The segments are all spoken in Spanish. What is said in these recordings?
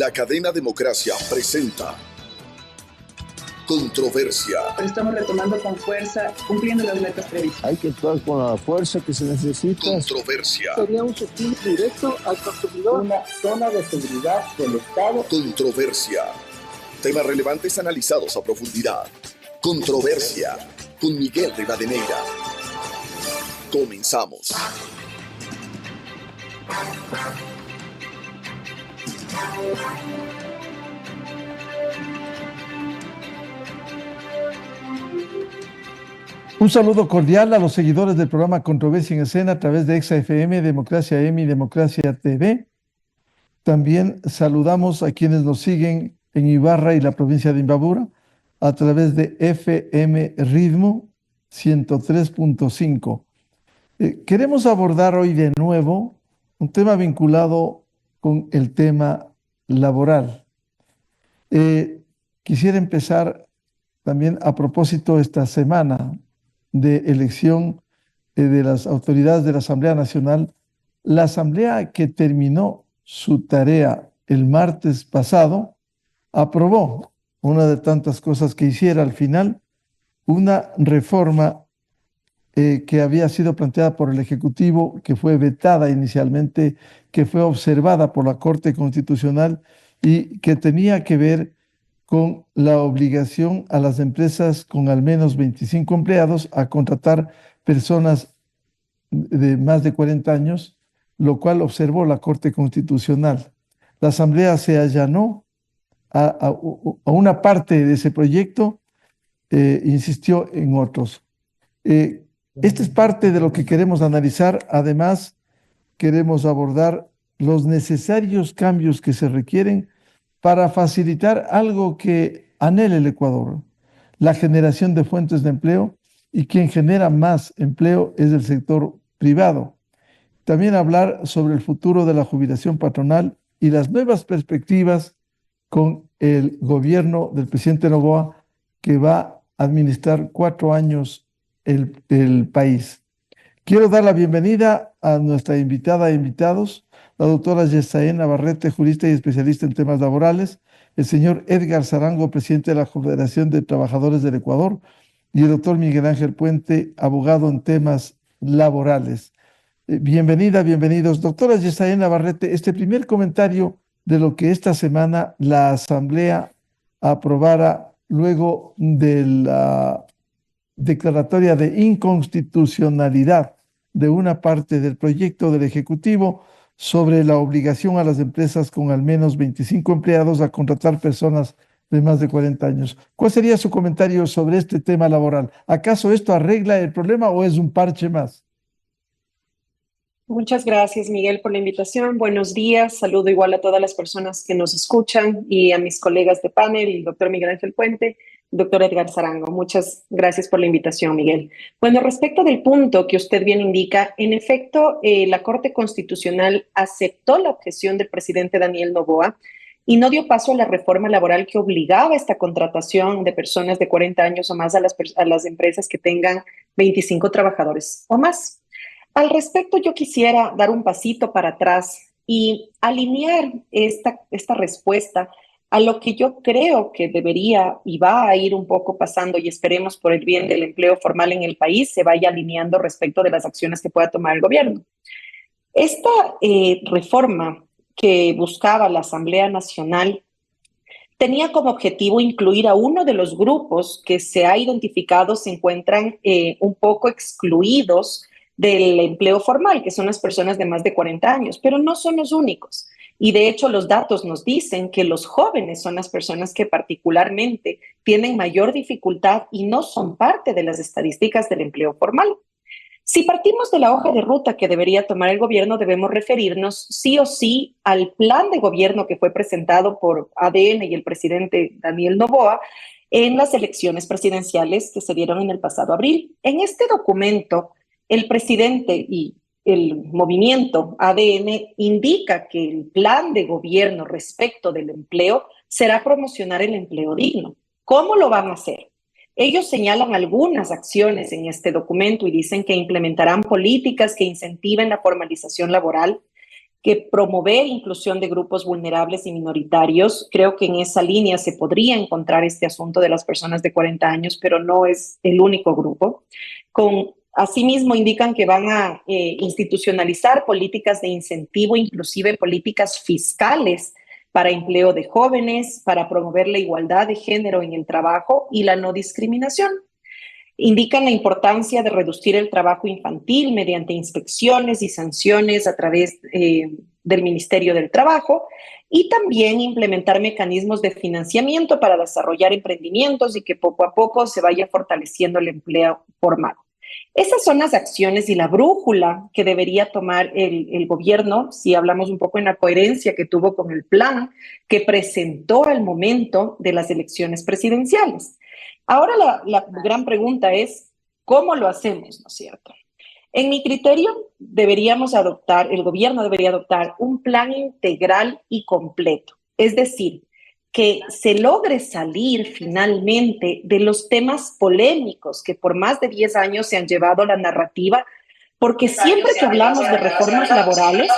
La cadena Democracia presenta Controversia. Estamos retomando con fuerza, cumpliendo las metas previstas. Hay que actuar con la fuerza que se necesita. Controversia. Sería un subsidio directo al consumidor. Una zona de seguridad del Estado. Controversia. Temas relevantes analizados a profundidad. Controversia. Con Miguel Rivadeneira. Comenzamos. Un saludo cordial a los seguidores del programa Controversia en Escena a través de Exa FM, Democracia M y Democracia TV. También saludamos a quienes nos siguen en Ibarra y la provincia de Imbabura a través de FM Ritmo 103.5. Queremos abordar hoy de nuevo un tema vinculado con el tema laboral. Quisiera empezar también a propósito esta semana de elección de las autoridades de la Asamblea Nacional, la Asamblea que terminó su tarea el martes pasado, aprobó una de tantas cosas que hiciera al final, una reforma que había sido planteada por el Ejecutivo, que fue vetada inicialmente, que fue observada por la Corte Constitucional y que tenía que ver con la obligación a las empresas con al menos 25 empleados a contratar personas de más de 40 años, lo cual observó la Corte Constitucional. La Asamblea se allanó a una parte de ese proyecto, insistió en otros. Esta es parte de lo que queremos analizar. Además, queremos abordar los necesarios cambios que se requieren para facilitar algo que anhela el Ecuador, la generación de fuentes de empleo, y quien genera más empleo es el sector privado. También hablar sobre el futuro de la jubilación patronal y las nuevas perspectivas con el gobierno del presidente Noboa, que va a administrar 4 años el país. Quiero dar la bienvenida a nuestra invitada e invitados, la doctora Yesaín Navarrete, jurista y especialista en temas laborales, el señor Edgar Zarango, presidente de la Confederación de Trabajadores del Ecuador, y el doctor Miguel Ángel Puente, abogado en temas laborales. Bienvenida, bienvenidos. Doctora Yesaín Navarrete, este primer comentario de lo que esta semana la Asamblea aprobara luego de la declaratoria de inconstitucionalidad de una parte del proyecto del Ejecutivo sobre la obligación a las empresas con al menos 25 empleados a contratar personas de más de 40 años. ¿Cuál sería su comentario sobre este tema laboral? ¿Acaso esto arregla el problema o es un parche más? Muchas gracias, Miguel, por la invitación. Buenos días. Saludo igual a todas las personas que nos escuchan y a mis colegas de panel, el doctor Miguel Ángel Puente, el doctor Edgar Zarango. Muchas gracias por la invitación, Miguel. Bueno, respecto del punto que usted bien indica, en efecto, la Corte Constitucional aceptó la objeción del presidente Daniel Noboa y no dio paso a la reforma laboral que obligaba esta contratación de personas de 40 años o más a las empresas que tengan 25 trabajadores o más. Al respecto, yo quisiera dar un pasito para atrás y alinear esta respuesta a lo que yo creo que debería y va a ir un poco pasando, y esperemos por el bien del empleo formal en el país se vaya alineando respecto de las acciones que pueda tomar el gobierno. Esta reforma que buscaba la Asamblea Nacional tenía como objetivo incluir a uno de los grupos que se ha identificado se encuentran un poco excluidos del empleo formal, que son las personas de más de 40 años, pero no son los únicos. Y de hecho los datos nos dicen que los jóvenes son las personas que particularmente tienen mayor dificultad y no son parte de las estadísticas del empleo formal. Si partimos de la hoja de ruta que debería tomar el gobierno, debemos referirnos sí o sí al plan de gobierno que fue presentado por ADN y el presidente Daniel Noboa en las elecciones presidenciales que se dieron en el pasado abril. En este documento, el presidente y el movimiento ADN indica que el plan de gobierno respecto del empleo será promocionar el empleo digno. ¿Cómo lo van a hacer? Ellos señalan algunas acciones en este documento y dicen que implementarán políticas que incentiven la formalización laboral, que promover inclusión de grupos vulnerables y minoritarios. Creo que en esa línea se podría encontrar este asunto de las personas de 40 años, pero no es el único grupo. Asimismo, indican que van a institucionalizar políticas de incentivo, inclusive políticas fiscales para empleo de jóvenes, para promover la igualdad de género en el trabajo y la no discriminación. Indican la importancia de reducir el trabajo infantil mediante inspecciones y sanciones a través del Ministerio del Trabajo y también implementar mecanismos de financiamiento para desarrollar emprendimientos y que poco a poco se vaya fortaleciendo el empleo formal. Esas son las acciones y la brújula que debería tomar el gobierno, si hablamos un poco en la coherencia que tuvo con el plan que presentó al momento de las elecciones presidenciales. Ahora la gran pregunta es, ¿cómo lo hacemos, no es cierto? En mi criterio, el gobierno debería adoptar un plan integral y completo, es decir, que se logre salir finalmente de los temas polémicos que por más de 10 años se han llevado a la narrativa, porque siempre que hablamos de reformas laborales,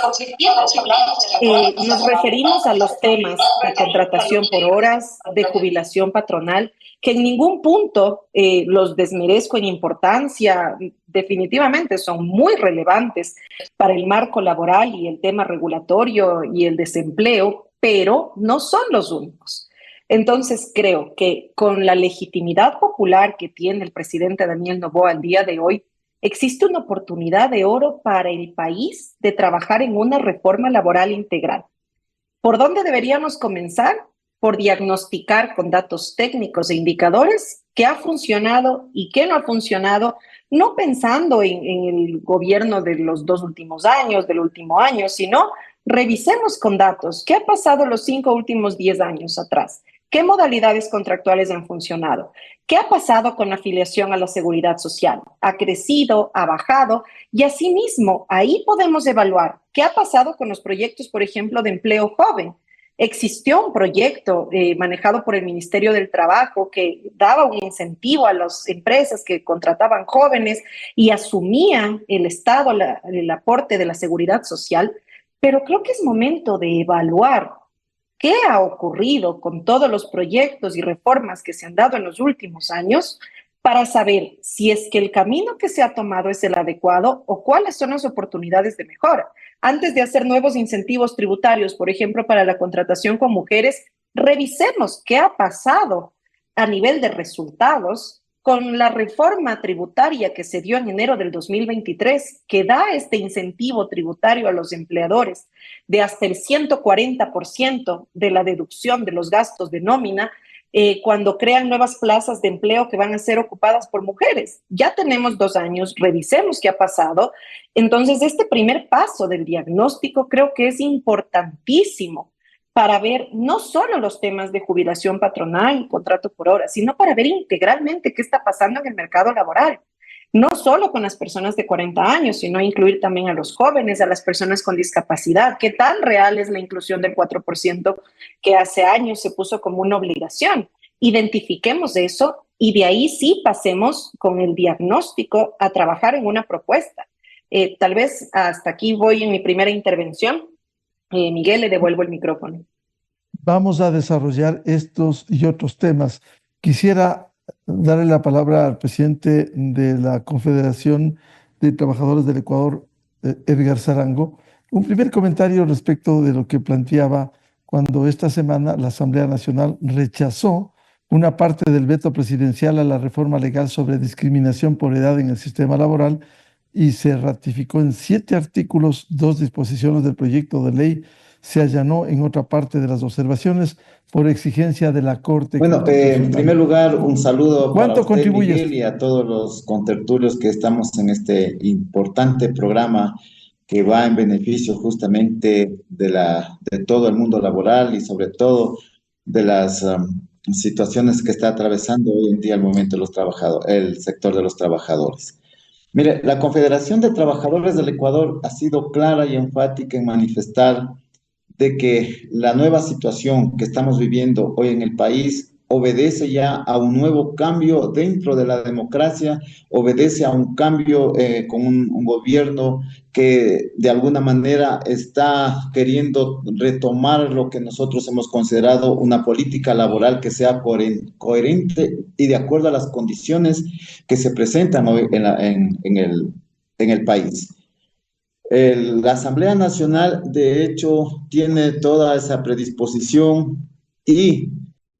nos referimos a los temas de contratación por horas, de jubilación patronal, que en ningún punto los desmerezco en importancia, definitivamente son muy relevantes para el marco laboral y el tema regulatorio y el desempleo, pero no son los únicos. Entonces creo que con la legitimidad popular que tiene el presidente Daniel Noboa al día de hoy, existe una oportunidad de oro para el país de trabajar en una reforma laboral integral. ¿Por dónde deberíamos comenzar? Por diagnosticar con datos técnicos e indicadores qué ha funcionado y qué no ha funcionado, no pensando en el gobierno de los 2 últimos años, del último año, sino revisemos con datos qué ha pasado los 5 últimos 10 años atrás. ¿Qué modalidades contractuales han funcionado? ¿Qué ha pasado con la afiliación a la seguridad social? ¿Ha crecido? ¿Ha bajado? Y asimismo, ahí podemos evaluar qué ha pasado con los proyectos, por ejemplo, de empleo joven. Existió un proyecto manejado por el Ministerio del Trabajo que daba un incentivo a las empresas que contrataban jóvenes y asumía el Estado el aporte de la seguridad social, pero creo que es momento de evaluar qué ha ocurrido con todos los proyectos y reformas que se han dado en los últimos años para saber si es que el camino que se ha tomado es el adecuado o cuáles son las oportunidades de mejora. Antes de hacer nuevos incentivos tributarios, por ejemplo, para la contratación con mujeres, revisemos qué ha pasado a nivel de resultados con la reforma tributaria que se dio en enero del 2023, que da este incentivo tributario a los empleadores de hasta el 140% de la deducción de los gastos de nómina cuando crean nuevas plazas de empleo que van a ser ocupadas por mujeres. Ya tenemos 2 años, revisemos qué ha pasado. Entonces, este primer paso del diagnóstico creo que es importantísimo para ver no solo los temas de jubilación patronal y contrato por hora, sino para ver integralmente qué está pasando en el mercado laboral. No solo con las personas de 40 años, sino incluir también a los jóvenes, a las personas con discapacidad. ¿Qué tan real es la inclusión del 4% que hace años se puso como una obligación? Identifiquemos eso y de ahí sí pasemos con el diagnóstico a trabajar en una propuesta. Tal vez hasta aquí voy en mi primera intervención. Miguel, le devuelvo el micrófono. Vamos a desarrollar estos y otros temas. Quisiera darle la palabra al presidente de la Confederación de Trabajadores del Ecuador, Edgar Zarango. Un primer comentario respecto de lo que planteaba cuando esta semana la Asamblea Nacional rechazó una parte del veto presidencial a la reforma legal sobre discriminación por edad en el sistema laboral y se ratificó en 7 artículos, 2 disposiciones del proyecto de ley. Se allanó en otra parte de las observaciones por exigencia de la Corte. Bueno, en primer lugar, un saludo para usted, Miguel, y a todos los contertulios que estamos en este importante programa que va en beneficio justamente de todo el mundo laboral y sobre todo de las situaciones que está atravesando hoy en día el sector de los trabajadores. Mire, la Confederación de Trabajadores del Ecuador ha sido clara y enfática en manifestar de que la nueva situación que estamos viviendo hoy en el país obedece ya a un nuevo cambio dentro de la democracia, obedece a un cambio con un gobierno que de alguna manera está queriendo retomar lo que nosotros hemos considerado una política laboral que sea coherente y de acuerdo a las condiciones que se presentan hoy en el país. La Asamblea Nacional, de hecho, tiene toda esa predisposición y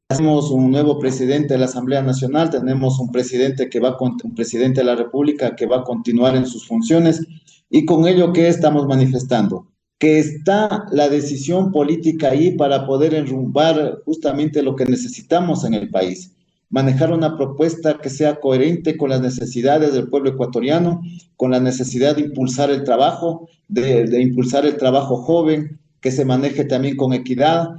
tenemos un nuevo presidente de la Asamblea Nacional, tenemos un presidente un presidente de la República que va a continuar en sus funciones y con ello, ¿qué estamos manifestando? Que está la decisión política ahí para poder enrumbar justamente lo que necesitamos en el país. Manejar una propuesta que sea coherente con las necesidades del pueblo ecuatoriano, con la necesidad de impulsar el trabajo, de impulsar el trabajo joven, que se maneje también con equidad,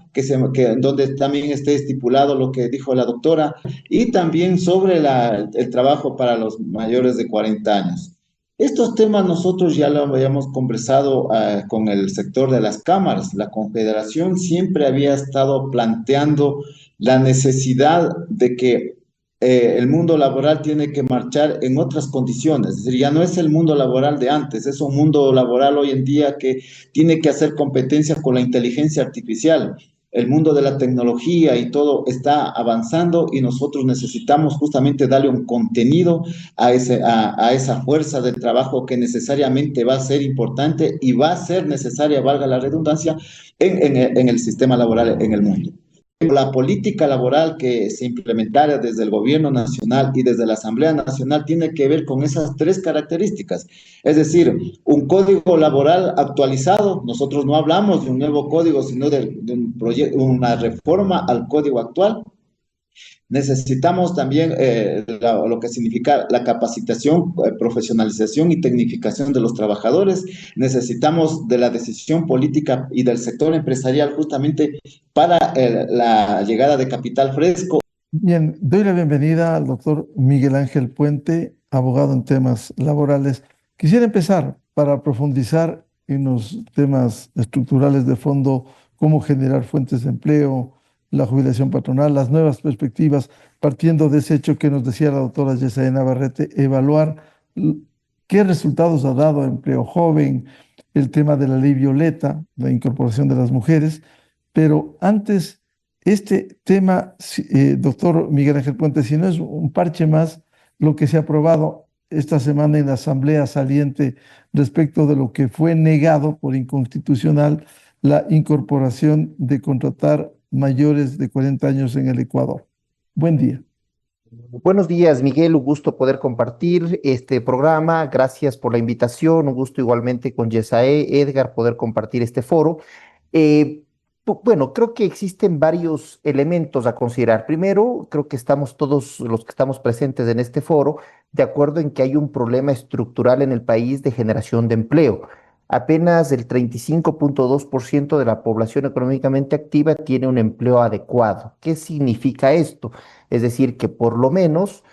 donde también esté estipulado lo que dijo la doctora, y también sobre el trabajo para los mayores de 40 años. Estos temas nosotros ya lo habíamos conversado con el sector de las cámaras. La Confederación siempre había estado planteando la necesidad de que el mundo laboral tiene que marchar en otras condiciones. Es decir, ya no es el mundo laboral de antes, es un mundo laboral hoy en día que tiene que hacer competencia con la inteligencia artificial. El mundo de la tecnología y todo está avanzando y nosotros necesitamos justamente darle un contenido a esa fuerza del trabajo que necesariamente va a ser importante y va a ser necesaria, valga la redundancia, en el sistema laboral en el mundo. La política laboral que se implementara desde el gobierno nacional y desde la Asamblea Nacional tiene que ver con esas tres características. Es decir, un código laboral actualizado. Nosotros no hablamos de un nuevo código, sino de una reforma al código actual. Necesitamos también lo que significa la capacitación, profesionalización y tecnificación de los trabajadores. Necesitamos de la decisión política y del sector empresarial justamente para la llegada de capital fresco. Bien, doy la bienvenida al doctor Miguel Ángel Puente, abogado en temas laborales. Quisiera empezar para profundizar en los temas estructurales de fondo, cómo generar fuentes de empleo, la jubilación patronal, las nuevas perspectivas, partiendo de ese hecho que nos decía la doctora Yesaía Navarrete, evaluar qué resultados ha dado empleo joven, el tema de la ley violeta, la incorporación de las mujeres, pero antes, este tema, doctor Miguel Ángel Puente, si no es un parche más, lo que se ha aprobado esta semana en la Asamblea Saliente respecto de lo que fue negado por inconstitucional, la incorporación de contratar mayores de 40 años en el Ecuador. Buen día. Buenos días, Miguel. Un gusto poder compartir este programa. Gracias por la invitación. Un gusto igualmente con Yesaé, Edgar, poder compartir este foro. Bueno, creo que existen varios elementos a considerar. Primero, creo que estamos todos los que estamos presentes en este foro de acuerdo en que hay un problema estructural en el país de generación de empleo. Apenas el 35.2% de la población económicamente activa tiene un empleo adecuado. ¿Qué significa esto? Es decir, que por lo menos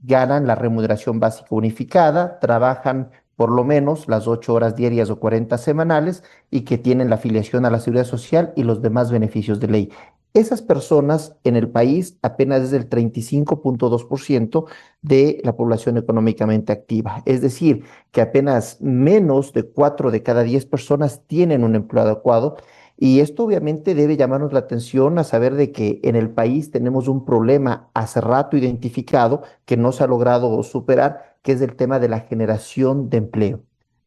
ganan la remuneración básica unificada, trabajan por lo menos las 8 horas diarias o 40 semanales y que tienen la afiliación a la Seguridad Social y los demás beneficios de ley. Esas personas en el país apenas es el 35.2% de la población económicamente activa. Es decir, que apenas menos de 4 de cada 10 personas tienen un empleo adecuado. Y esto obviamente debe llamarnos la atención a saber de que en el país tenemos un problema hace rato identificado que no se ha logrado superar, que es el tema de la generación de empleo.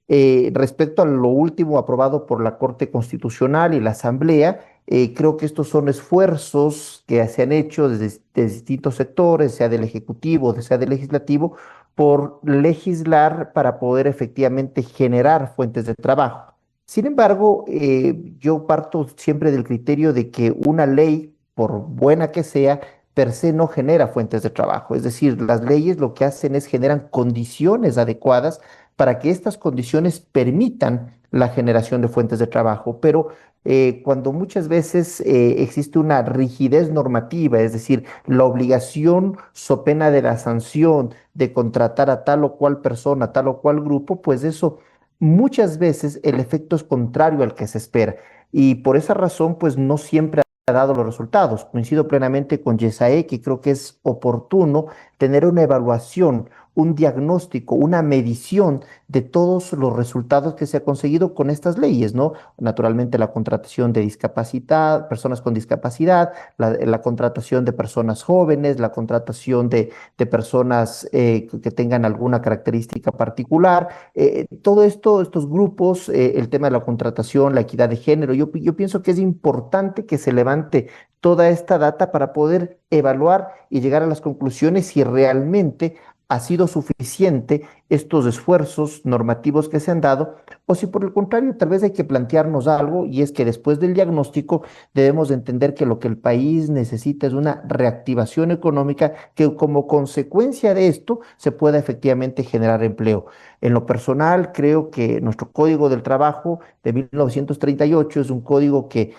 Respecto a lo último aprobado por la Corte Constitucional y la Asamblea, creo que estos son esfuerzos que se han hecho desde distintos sectores, sea del Ejecutivo, sea del Legislativo, por legislar para poder efectivamente generar fuentes de trabajo. Sin embargo, yo parto siempre del criterio de que una ley, por buena que sea, per se no genera fuentes de trabajo. Es decir, las leyes lo que hacen es generan condiciones adecuadas para que estas condiciones permitan la generación de fuentes de trabajo. Pero cuando muchas veces existe una rigidez normativa, es decir, la obligación so pena de la sanción de contratar a tal o cual persona, tal o cual grupo, pues eso muchas veces el efecto es contrario al que se espera. Y por esa razón, pues no siempre dado los resultados. Coincido plenamente con Yesae que creo que es oportuno tener una evaluación, un diagnóstico, una medición de todos los resultados que se ha conseguido con estas leyes, ¿no? Naturalmente la contratación de discapacidad, personas con discapacidad, la contratación de personas jóvenes, la contratación de personas que tengan alguna característica particular, todo esto, estos grupos, el tema de la contratación, la equidad de género, yo pienso que es importante que se levante toda esta data para poder evaluar y llegar a las conclusiones si realmente ha sido suficiente estos esfuerzos normativos que se han dado, o si por el contrario tal vez hay que plantearnos algo, y es que después del diagnóstico debemos de entender que lo que el país necesita es una reactivación económica que como consecuencia de esto se pueda efectivamente generar empleo. En lo personal, creo que nuestro Código del Trabajo de 1938 es un código que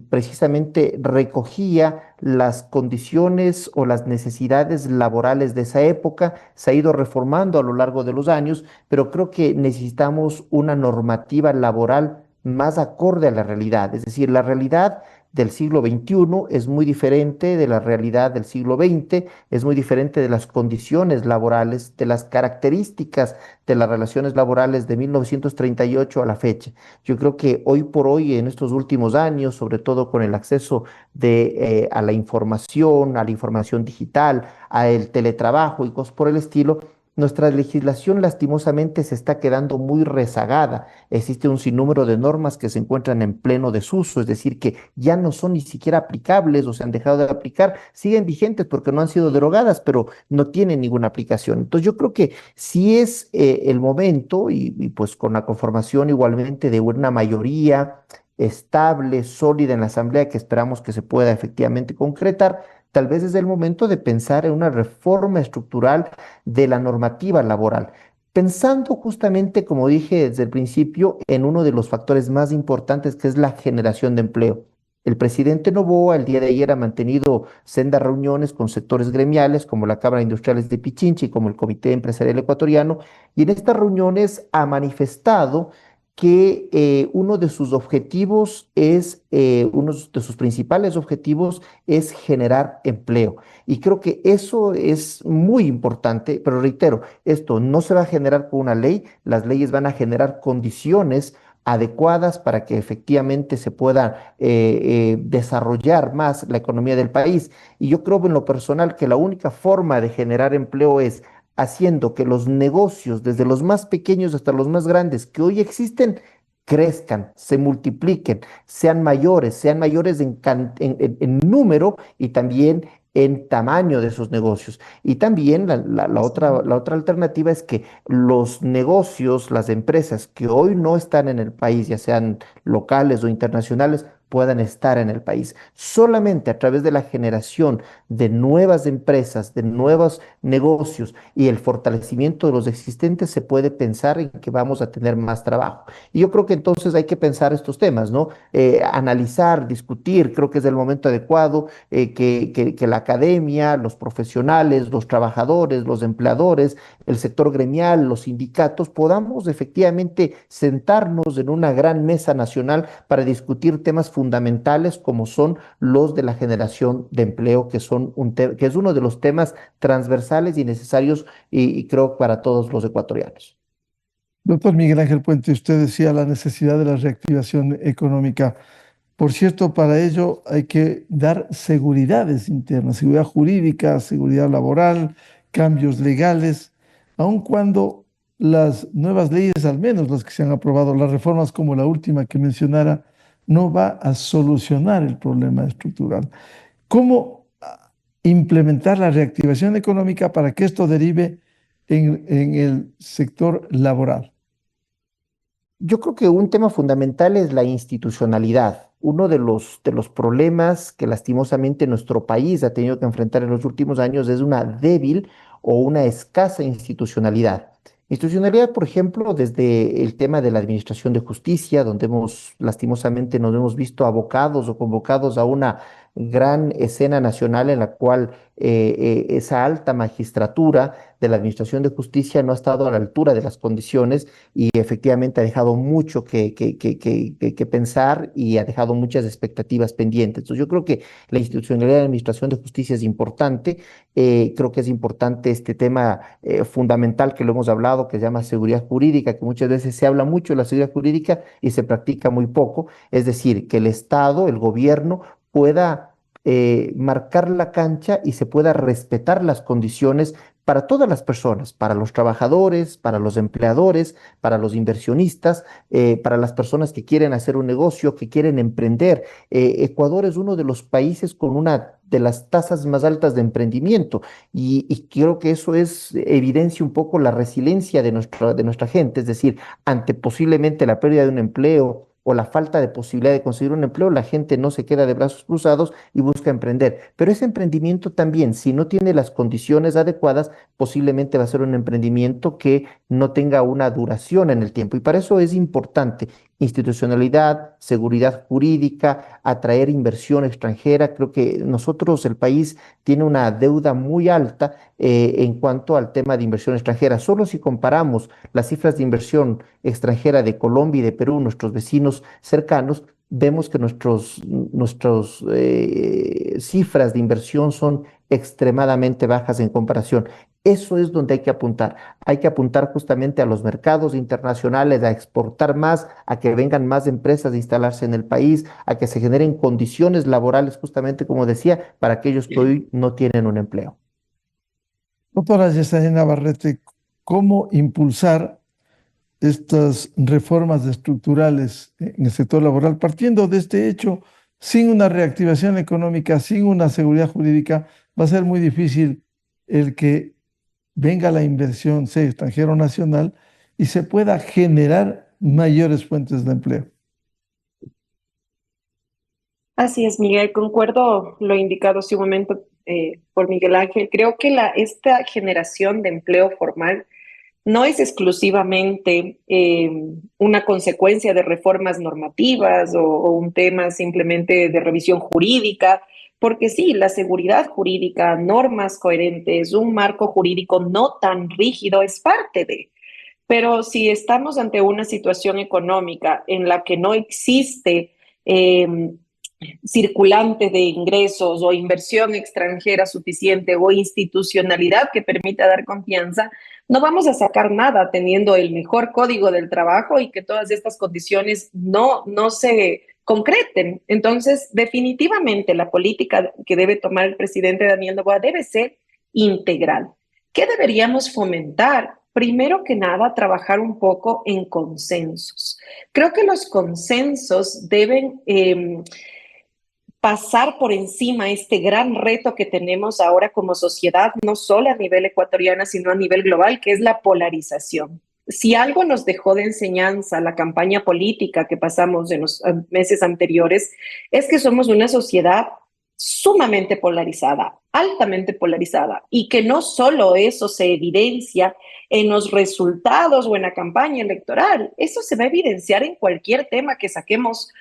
precisamente recogía las condiciones o las necesidades laborales de esa época, se ha ido reformando a lo largo de los años, pero creo que necesitamos una normativa laboral más acorde a la realidad. Es decir, la realidad del siglo XXI es muy diferente de la realidad del siglo XX, es muy diferente de las condiciones laborales, de las características de las relaciones laborales de 1938 a la fecha. Yo creo que hoy por hoy, en estos últimos años, sobre todo con el acceso a a la información digital, al teletrabajo y cosas por el estilo, nuestra legislación lastimosamente se está quedando muy rezagada. Existe un sinnúmero de normas que se encuentran en pleno desuso, es decir, que ya no son ni siquiera aplicables o se han dejado de aplicar, siguen vigentes porque no han sido derogadas, pero no tienen ninguna aplicación. Entonces yo creo que sí es el momento y pues con la conformación igualmente de una mayoría estable, sólida en la Asamblea que esperamos que se pueda efectivamente concretar, tal vez es el momento de pensar en una reforma estructural de la normativa laboral, pensando justamente, como dije desde el principio, en uno de los factores más importantes que es la generación de empleo. El presidente Noboa el día de ayer ha mantenido sendas reuniones con sectores gremiales como la Cámara de Industriales de Pichincha y como el Comité Empresarial Ecuatoriano, y en estas reuniones ha manifestado que uno de sus objetivos uno de sus principales objetivos es generar empleo. Y creo que eso es muy importante, pero reitero, esto no se va a generar con una ley, las leyes van a generar condiciones adecuadas para que efectivamente se pueda desarrollar más la economía del país. Y yo creo en lo personal que la única forma de generar empleo es haciendo que los negocios, desde los más pequeños hasta los más grandes que hoy existen, crezcan, se multipliquen, sean mayores en número y también en tamaño de esos negocios. Y también la otra alternativa es que los negocios, las empresas que hoy no están en el país, ya sean locales o internacionales, puedan estar en el país. Solamente a través de la generación de nuevas empresas, de nuevos negocios y el fortalecimiento de los existentes se puede pensar en que vamos a tener más trabajo. Y yo creo que entonces hay que pensar estos temas, ¿no? Analizar, discutir, creo que es el momento adecuado que la academia, los profesionales, los trabajadores, los empleadores, el sector gremial, los sindicatos, podamos efectivamente sentarnos en una gran mesa nacional para discutir temas fundamentales como son los de la generación de empleo, que es uno de los temas transversales y necesarios y creo para todos los ecuatorianos. Doctor Miguel Ángel Puente, usted decía la necesidad de la reactivación económica. Por cierto, para ello hay que dar seguridades internas, seguridad jurídica, seguridad laboral, cambios legales, aun cuando las nuevas leyes, al menos las que se han aprobado, las reformas como la última que mencionara, no va a solucionar el problema estructural. ¿Cómo implementar la reactivación económica para que esto derive en el sector laboral? Yo creo que un tema fundamental es la institucionalidad. Uno de los problemas que lastimosamente nuestro país ha tenido que enfrentar en los últimos años es una débil o una escasa institucionalidad. Institucionalidad, por ejemplo, desde el tema de la administración de justicia, donde lastimosamente nos hemos visto abocados o convocados a una gran escena nacional en la cual esa alta magistratura de la Administración de Justicia no ha estado a la altura de las condiciones y efectivamente ha dejado mucho que pensar y ha dejado muchas expectativas pendientes. Entonces yo creo que la institucionalidad de la Administración de Justicia es importante. Creo que es importante este tema fundamental que lo hemos hablado, que se llama seguridad jurídica, que muchas veces se habla mucho de la seguridad jurídica y se practica muy poco. Es decir, que el Estado, el gobierno, pueda marcar la cancha y se pueda respetar las condiciones para todas las personas, para los trabajadores, para los empleadores, para los inversionistas, para las personas que quieren hacer un negocio, que quieren emprender. Ecuador es uno de los países con una de las tasas más altas de emprendimiento y creo que eso evidencia un poco la resiliencia de nuestra gente, es decir, ante posiblemente la pérdida de un empleo o la falta de posibilidad de conseguir un empleo, la gente no se queda de brazos cruzados y busca emprender. Pero ese emprendimiento también, si no tiene las condiciones adecuadas, posiblemente va a ser un emprendimiento que no tenga una duración en el tiempo. Y para eso es importante institucionalidad, seguridad jurídica, atraer inversión extranjera. Creo que nosotros, el país, tiene una deuda muy alta en cuanto al tema de inversión extranjera. Solo si comparamos las cifras de inversión extranjera de Colombia y de Perú, nuestros vecinos cercanos, vemos que nuestros cifras de inversión son extremadamente bajas en comparación. Eso es donde hay que apuntar. Hay que apuntar justamente a los mercados internacionales, a exportar más, a que vengan más empresas a instalarse en el país, a que se generen condiciones laborales, justamente como decía, para aquellos que hoy no tienen un empleo. Doctora Yesenia Navarrete, ¿cómo impulsar estas reformas estructurales en el sector laboral, partiendo de este hecho? Sin una reactivación económica, sin una seguridad jurídica, va a ser muy difícil el que venga la inversión, sea extranjera o nacional, y se pueda generar mayores fuentes de empleo. Así es, Miguel, concuerdo lo indicado hace un momento por Miguel Ángel. Creo que esta generación de empleo formal no es exclusivamente una consecuencia de reformas normativas o un tema simplemente de revisión jurídica, porque sí, la seguridad jurídica, normas coherentes, un marco jurídico no tan rígido es parte de. Pero si estamos ante una situación económica en la que no existe circulante de ingresos o inversión extranjera suficiente o institucionalidad que permita dar confianza, no vamos a sacar nada teniendo el mejor código del trabajo y que todas estas condiciones no se concreten. Entonces, definitivamente la política que debe tomar el presidente Daniel Noboa debe ser integral. ¿Qué deberíamos fomentar? Primero que nada, trabajar un poco en consensos. Creo que los consensos deben pasar por encima este gran reto que tenemos ahora como sociedad, no solo a nivel ecuatoriano, sino a nivel global, que es la polarización. Si algo nos dejó de enseñanza la campaña política que pasamos en los meses anteriores, es que somos una sociedad sumamente polarizada, altamente polarizada, y que no solo eso se evidencia en los resultados o en la campaña electoral, eso se va a evidenciar en cualquier tema que saquemos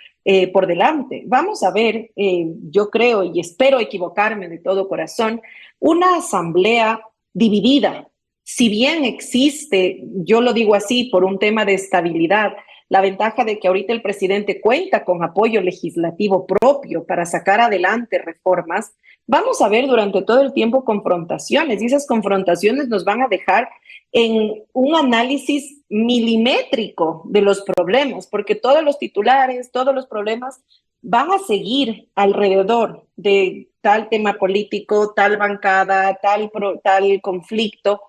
por delante. Vamos a ver, yo creo y espero equivocarme de todo corazón, una asamblea dividida. Si bien existe, yo lo digo así, por un tema de estabilidad, la ventaja de que ahorita el presidente cuenta con apoyo legislativo propio para sacar adelante reformas, vamos a ver durante todo el tiempo confrontaciones, y esas confrontaciones nos van a dejar en un análisis milimétrico de los problemas, porque todos los titulares, todos los problemas van a seguir alrededor de tal tema político, tal bancada, tal conflicto.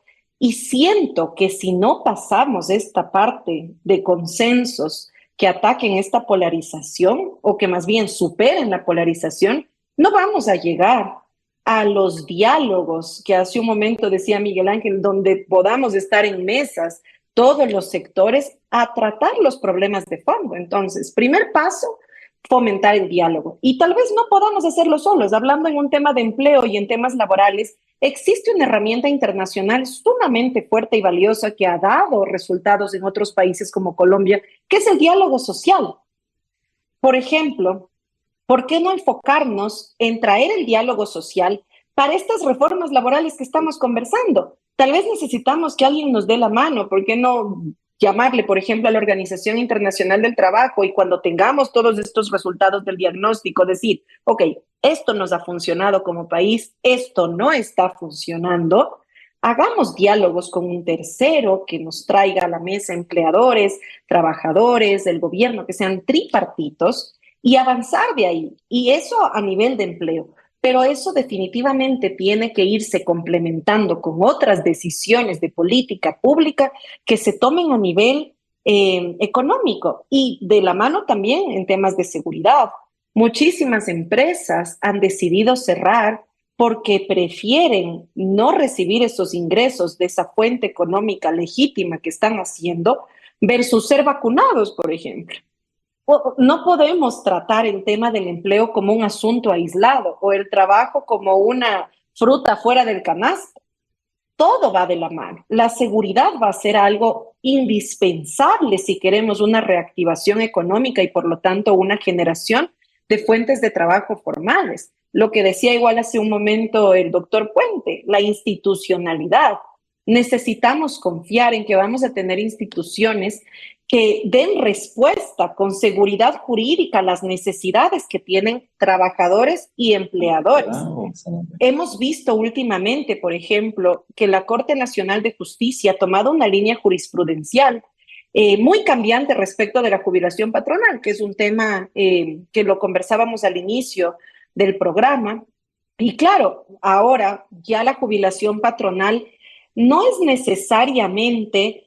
Y siento que si no pasamos esta parte de consensos que ataquen esta polarización o que más bien superen la polarización, no vamos a llegar a los diálogos que hace un momento decía Miguel Ángel, donde podamos estar en mesas todos los sectores a tratar los problemas de fondo. Entonces, primer paso, fomentar el diálogo. Y tal vez no podamos hacerlo solos. Hablando en un tema de empleo y en temas laborales, existe una herramienta internacional sumamente fuerte y valiosa que ha dado resultados en otros países como Colombia, que es el diálogo social. Por ejemplo, ¿Por qué no enfocarnos en traer el diálogo social para estas reformas laborales que estamos conversando? Tal vez necesitamos que alguien nos dé la mano. ¿Por qué no llamarle, por ejemplo, a la Organización Internacional del Trabajo y cuando tengamos todos estos resultados del diagnóstico, decir, ok, esto nos ha funcionado como país, esto no está funcionando? Hagamos diálogos con un tercero que nos traiga a la mesa empleadores, trabajadores, el gobierno, que sean tripartitos y avanzar de ahí. Y eso a nivel de empleo. Pero eso definitivamente tiene que irse complementando con otras decisiones de política pública que se tomen a nivel económico y de la mano también en temas de seguridad. Muchísimas empresas han decidido cerrar porque prefieren no recibir esos ingresos de esa fuente económica legítima que están haciendo versus ser vacunados, por ejemplo. No podemos tratar el tema del empleo como un asunto aislado o el trabajo como una fruta fuera del canasto. Todo va de la mano. La seguridad va a ser algo indispensable si queremos una reactivación económica y por lo tanto una generación de fuentes de trabajo formales. Lo que decía igual hace un momento el doctor Puente, la institucionalidad. Necesitamos confiar en que vamos a tener instituciones que den respuesta con seguridad jurídica a las necesidades que tienen trabajadores y empleadores. Hemos visto últimamente, por ejemplo, que la Corte Nacional de Justicia ha tomado una línea jurisprudencial muy cambiante respecto de la jubilación patronal, que es un tema que lo conversábamos al inicio del programa. Y claro, ahora ya la jubilación patronal no es necesariamente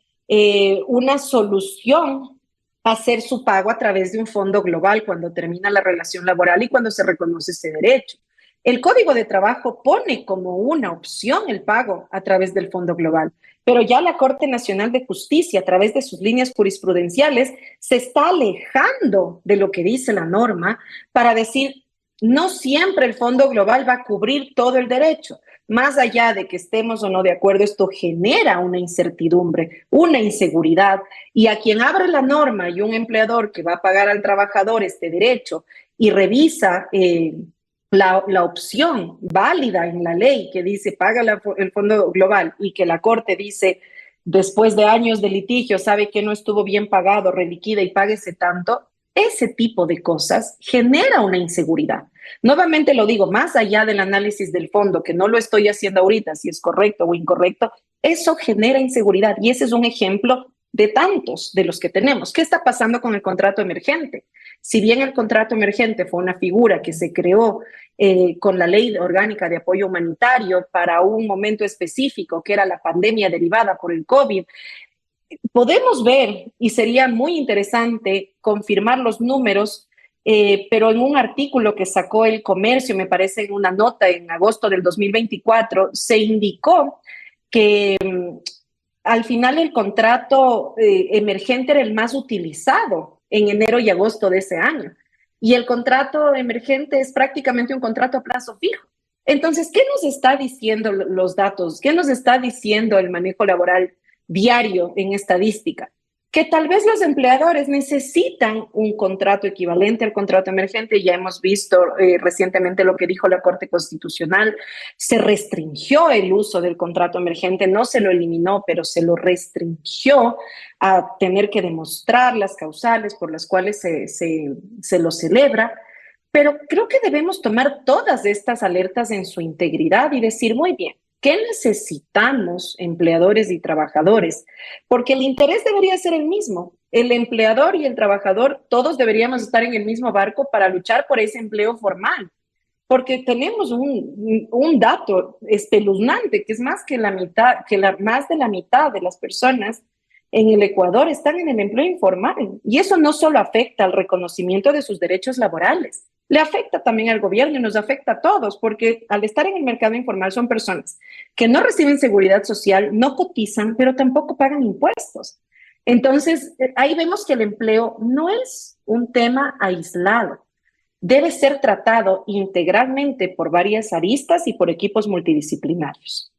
una solución a hacer su pago a través de un fondo global cuando termina la relación laboral y cuando se reconoce ese derecho. El Código de Trabajo pone como una opción el pago a través del fondo global, pero ya la Corte Nacional de Justicia, a través de sus líneas jurisprudenciales, se está alejando de lo que dice la norma para decir, no siempre el fondo global va a cubrir todo el derecho. Más allá de que estemos o no de acuerdo, esto genera una incertidumbre, una inseguridad, y a quien abre la norma y un empleador que va a pagar al trabajador este derecho y revisa la opción válida en la ley que dice paga el fondo global y que la Corte dice después de años de litigio sabe que no estuvo bien pagado, reliquida y páguese tanto, ese tipo de cosas genera una inseguridad. Nuevamente lo digo, más allá del análisis del fondo, que no lo estoy haciendo ahorita, si es correcto o incorrecto, eso genera inseguridad y ese es un ejemplo de tantos de los que tenemos. ¿Qué está pasando con el contrato emergente? Si bien el contrato emergente fue una figura que se creó con la Ley Orgánica de Apoyo Humanitario para un momento específico, que era la pandemia derivada por el COVID, podemos ver, y sería muy interesante confirmar los números, pero en un artículo que sacó El Comercio, me parece en una nota en agosto del 2024, se indicó que al final el contrato emergente era el más utilizado en enero y agosto de ese año. Y el contrato emergente es prácticamente un contrato a plazo fijo. Entonces, ¿qué nos está diciendo los datos? ¿Qué nos está diciendo el manejo laboral diario en estadística? Que tal vez los empleadores necesitan un contrato equivalente al contrato emergente. Ya hemos visto recientemente lo que dijo la Corte Constitucional. Se restringió el uso del contrato emergente, no se lo eliminó, pero se lo restringió a tener que demostrar las causales por las cuales se lo celebra. Pero creo que debemos tomar todas estas alertas en su integridad y decir, muy bien, ¿qué necesitamos empleadores y trabajadores? Porque el interés debería ser el mismo. El empleador y el trabajador, todos deberíamos estar en el mismo barco para luchar por ese empleo formal. Porque tenemos un dato espeluznante, que es más que más de la mitad de las personas en el Ecuador están en el empleo informal. Y eso no solo afecta al reconocimiento de sus derechos laborales, le afecta también al gobierno y nos afecta a todos, porque al estar en el mercado informal son personas que no reciben seguridad social, no cotizan, pero tampoco pagan impuestos. Entonces, ahí vemos que el empleo no es un tema aislado. Debe ser tratado integralmente por varias aristas y por equipos multidisciplinarios.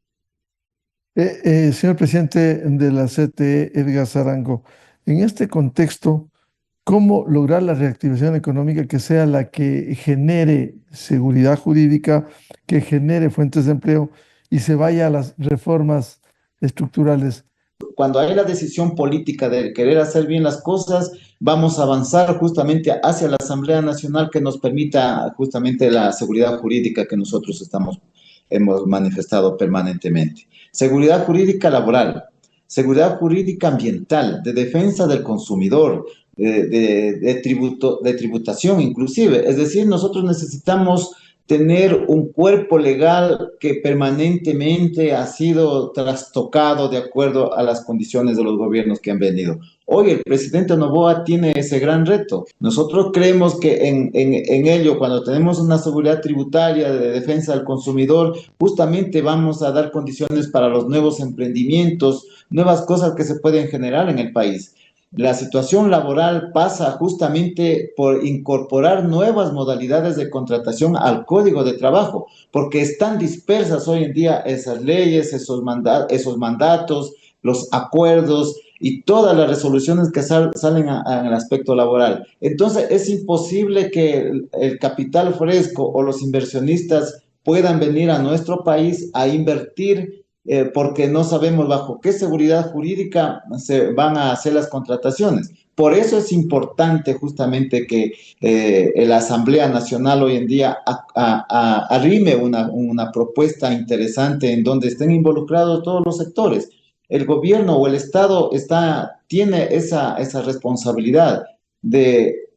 Señor presidente de la CTE, Edgar Zarango, en este contexto, cómo lograr la reactivación económica que sea la que genere seguridad jurídica, que genere fuentes de empleo y se vaya a las reformas estructurales. Cuando hay la decisión política de querer hacer bien las cosas, vamos a avanzar justamente hacia la Asamblea Nacional que nos permita justamente la seguridad jurídica que nosotros hemos manifestado permanentemente. Seguridad jurídica laboral, seguridad jurídica ambiental, de defensa del consumidor, de tributación inclusive. Es decir, nosotros necesitamos tener un cuerpo legal que permanentemente ha sido trastocado de acuerdo a las condiciones de los gobiernos que han venido. Hoy el presidente Noboa tiene ese gran reto. Nosotros creemos que en ello, cuando tenemos una seguridad tributaria de defensa del consumidor, justamente vamos a dar condiciones para los nuevos emprendimientos, nuevas cosas que se pueden generar en el país. La situación laboral pasa justamente por incorporar nuevas modalidades de contratación al Código de Trabajo, porque están dispersas hoy en día esas leyes, esos mandatos, los acuerdos y todas las resoluciones que salen en el aspecto laboral. Entonces, es imposible que el capital fresco o los inversionistas puedan venir a nuestro país a invertir porque no sabemos bajo qué seguridad jurídica se van a hacer las contrataciones. Por eso es importante justamente que la Asamblea Nacional hoy en día arrime una propuesta interesante en donde estén involucrados todos los sectores. El gobierno o el Estado tiene esa responsabilidad de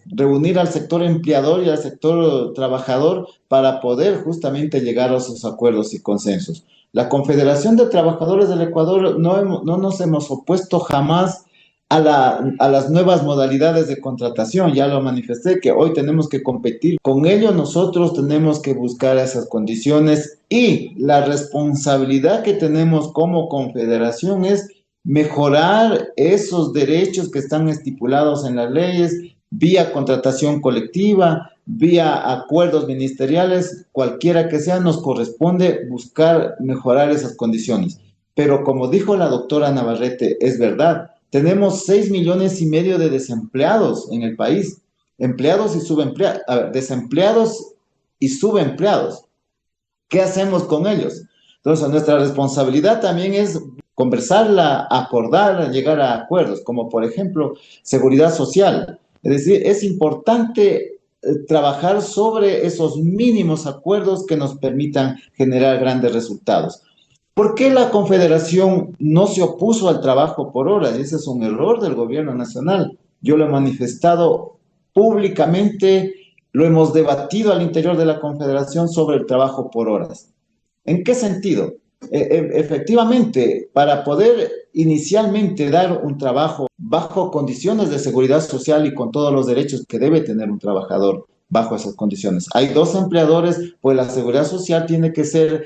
reunir al sector empleador y al sector trabajador para poder justamente llegar a esos acuerdos y consensos. La Confederación de Trabajadores del Ecuador no nos hemos opuesto jamás a las nuevas modalidades de contratación. Ya lo manifesté, que hoy tenemos que competir. Con ello nosotros tenemos que buscar esas condiciones y la responsabilidad que tenemos como confederación es mejorar esos derechos que están estipulados en las leyes vía contratación colectiva, vía acuerdos ministeriales, cualquiera que sea, nos corresponde buscar mejorar esas condiciones. Pero como dijo la doctora Navarrete, es verdad, tenemos 6,5 millones de desempleados en el país, empleados y subempleados, desempleados y subempleados. ¿Qué hacemos con ellos? Entonces, nuestra responsabilidad también es conversarla, acordarla, llegar a acuerdos, como por ejemplo, seguridad social. Es decir, es importante trabajar sobre esos mínimos acuerdos que nos permitan generar grandes resultados. ¿Por qué la Confederación no se opuso al trabajo por horas? Y ese es un error del gobierno nacional. Yo lo he manifestado públicamente, lo hemos debatido al interior de la Confederación sobre el trabajo por horas. ¿En qué sentido? Efectivamente, para poder inicialmente dar un trabajo bajo condiciones de seguridad social y con todos los derechos que debe tener un trabajador bajo esas condiciones. Hay dos empleadores, pues la seguridad social tiene que ser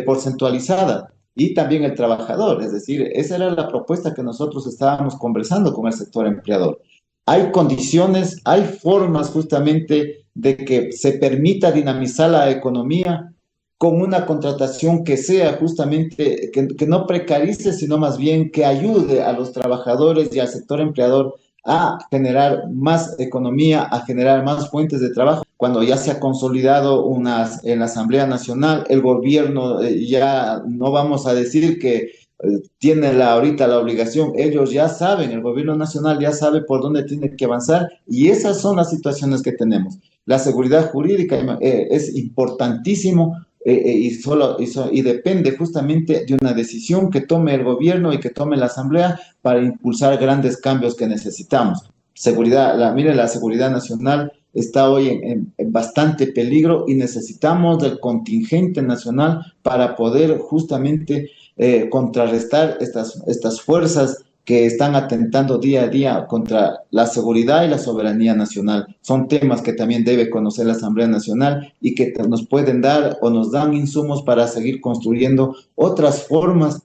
porcentualizada y también el trabajador. Es decir, esa era la propuesta que nosotros estábamos conversando con el sector empleador. Hay condiciones, hay formas justamente de que se permita dinamizar la economía con una contratación que sea justamente, que no precarice, sino más bien que ayude a los trabajadores y al sector empleador a generar más economía, a generar más fuentes de trabajo. Cuando ya se ha consolidado en la Asamblea Nacional, el gobierno ya no vamos a decir que tiene ahorita la obligación, ellos ya saben, el gobierno nacional ya sabe por dónde tiene que avanzar y esas son las situaciones que tenemos. La seguridad jurídica es importantísimo. Y depende justamente de una decisión que tome el gobierno y que tome la Asamblea para impulsar grandes cambios que necesitamos. La seguridad nacional está hoy en bastante peligro y necesitamos del contingente nacional para poder justamente contrarrestar estas fuerzas que están atentando día a día contra la seguridad y la soberanía nacional. Son temas que también debe conocer la Asamblea Nacional y que nos pueden dar o nos dan insumos para seguir construyendo otras formas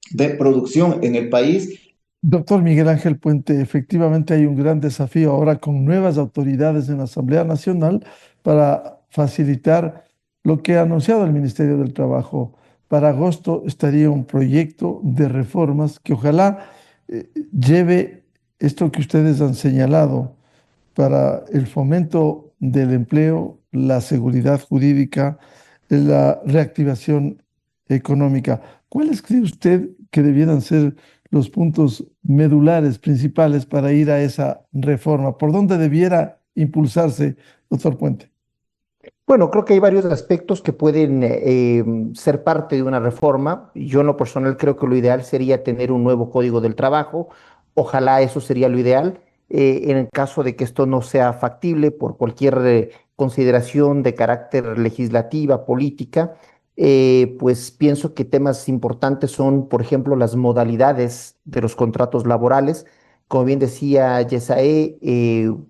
de producción en el país. Doctor Miguel Ángel Puente, efectivamente hay un gran desafío ahora con nuevas autoridades en la Asamblea Nacional para facilitar lo que ha anunciado el Ministerio del Trabajo. Para agosto estaría un proyecto de reformas que ojalá lleve esto que ustedes han señalado para el fomento del empleo, la seguridad jurídica, la reactivación económica. ¿Cuáles cree usted que debieran ser los puntos medulares principales para ir a esa reforma? ¿Por dónde debiera impulsarse, doctor Puente? Bueno, creo que hay varios aspectos que pueden ser parte de una reforma. Yo en lo personal creo que lo ideal sería tener un nuevo código del trabajo. Ojalá eso sería lo ideal. En el caso de que esto no sea factible por cualquier consideración de carácter legislativa, política, pues pienso que temas importantes son, por ejemplo, las modalidades de los contratos laborales. Como bien decía Yesaé,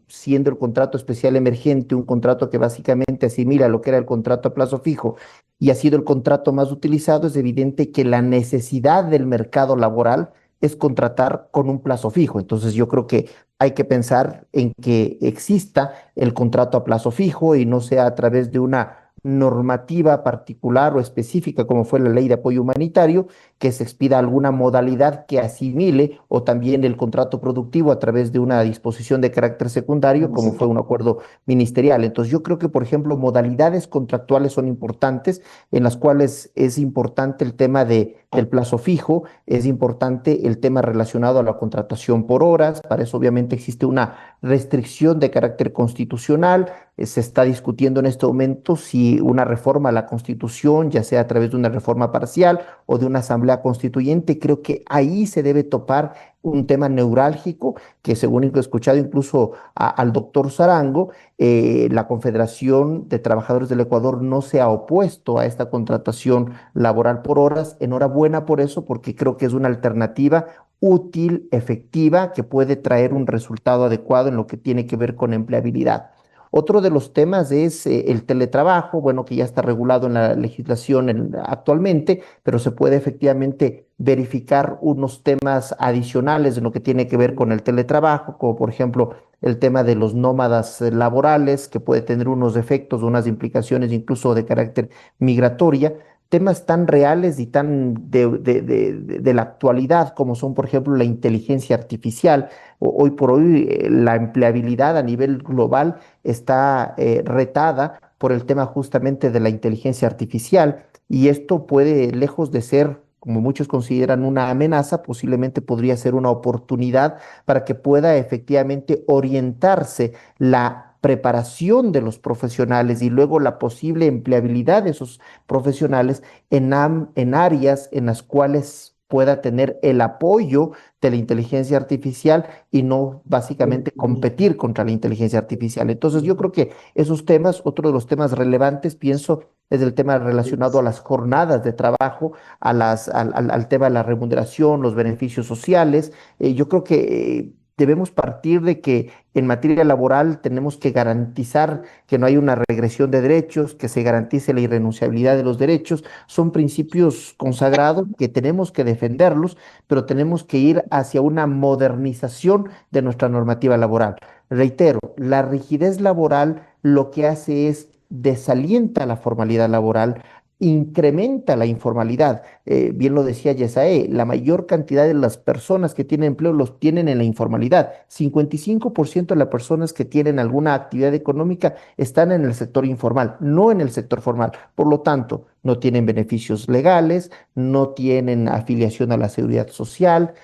siendo el contrato especial emergente un contrato que básicamente asimila lo que era el contrato a plazo fijo y ha sido el contrato más utilizado, es evidente que la necesidad del mercado laboral es contratar con un plazo fijo. Entonces yo creo que hay que pensar en que exista el contrato a plazo fijo y no sea a través de una normativa particular o específica como fue la ley de apoyo humanitario, que se expida alguna modalidad que asimile o también el contrato productivo a través de una disposición de carácter secundario como fue un acuerdo ministerial. Entonces yo creo que, por ejemplo, modalidades contractuales son importantes en las cuales es importante el tema del plazo fijo, es importante el tema relacionado a la contratación por horas, para eso obviamente existe una restricción de carácter constitucional. Se está discutiendo en este momento si una reforma a la Constitución, ya sea a través de una reforma parcial o de una asamblea constituyente, creo que ahí se debe topar un tema neurálgico que, según he escuchado incluso al doctor Zarango, la Confederación de Trabajadores del Ecuador no se ha opuesto a esta contratación laboral por horas. Enhorabuena por eso, porque creo que es una alternativa útil, efectiva, que puede traer un resultado adecuado en lo que tiene que ver con empleabilidad. Otro de los temas es el teletrabajo, bueno, que ya está regulado en la legislación actualmente, pero se puede efectivamente verificar unos temas adicionales en lo que tiene que ver con el teletrabajo, como por ejemplo el tema de los nómadas laborales, que puede tener unos efectos, unas implicaciones incluso de carácter migratoria, temas tan reales y tan de la actualidad como son, por ejemplo, la inteligencia artificial. Hoy por hoy la empleabilidad a nivel global está retada por el tema justamente de la inteligencia artificial y esto puede, lejos de ser, como muchos consideran, una amenaza, posiblemente podría ser una oportunidad para que pueda efectivamente orientarse la preparación de los profesionales y luego la posible empleabilidad de esos profesionales en áreas en las cuales pueda tener el apoyo de la inteligencia artificial y no básicamente competir contra la inteligencia artificial. Entonces yo creo que esos temas, otro de los temas relevantes, pienso, es el tema relacionado a las jornadas de trabajo, al tema de la remuneración, los beneficios sociales. Yo creo que debemos partir de que en materia laboral tenemos que garantizar que no hay una regresión de derechos, que se garantice la irrenunciabilidad de los derechos. Son principios consagrados que tenemos que defenderlos, pero tenemos que ir hacia una modernización de nuestra normativa laboral. Reitero, la rigidez laboral lo que hace es desalienta la formalidad laboral, incrementa la informalidad. Bien lo decía Yesaé, la mayor cantidad de las personas que tienen empleo los tienen en la informalidad. 55% de las personas que tienen alguna actividad económica están en el sector informal, no en el sector formal. Por lo tanto, no tienen beneficios legales, no tienen afiliación a la seguridad social,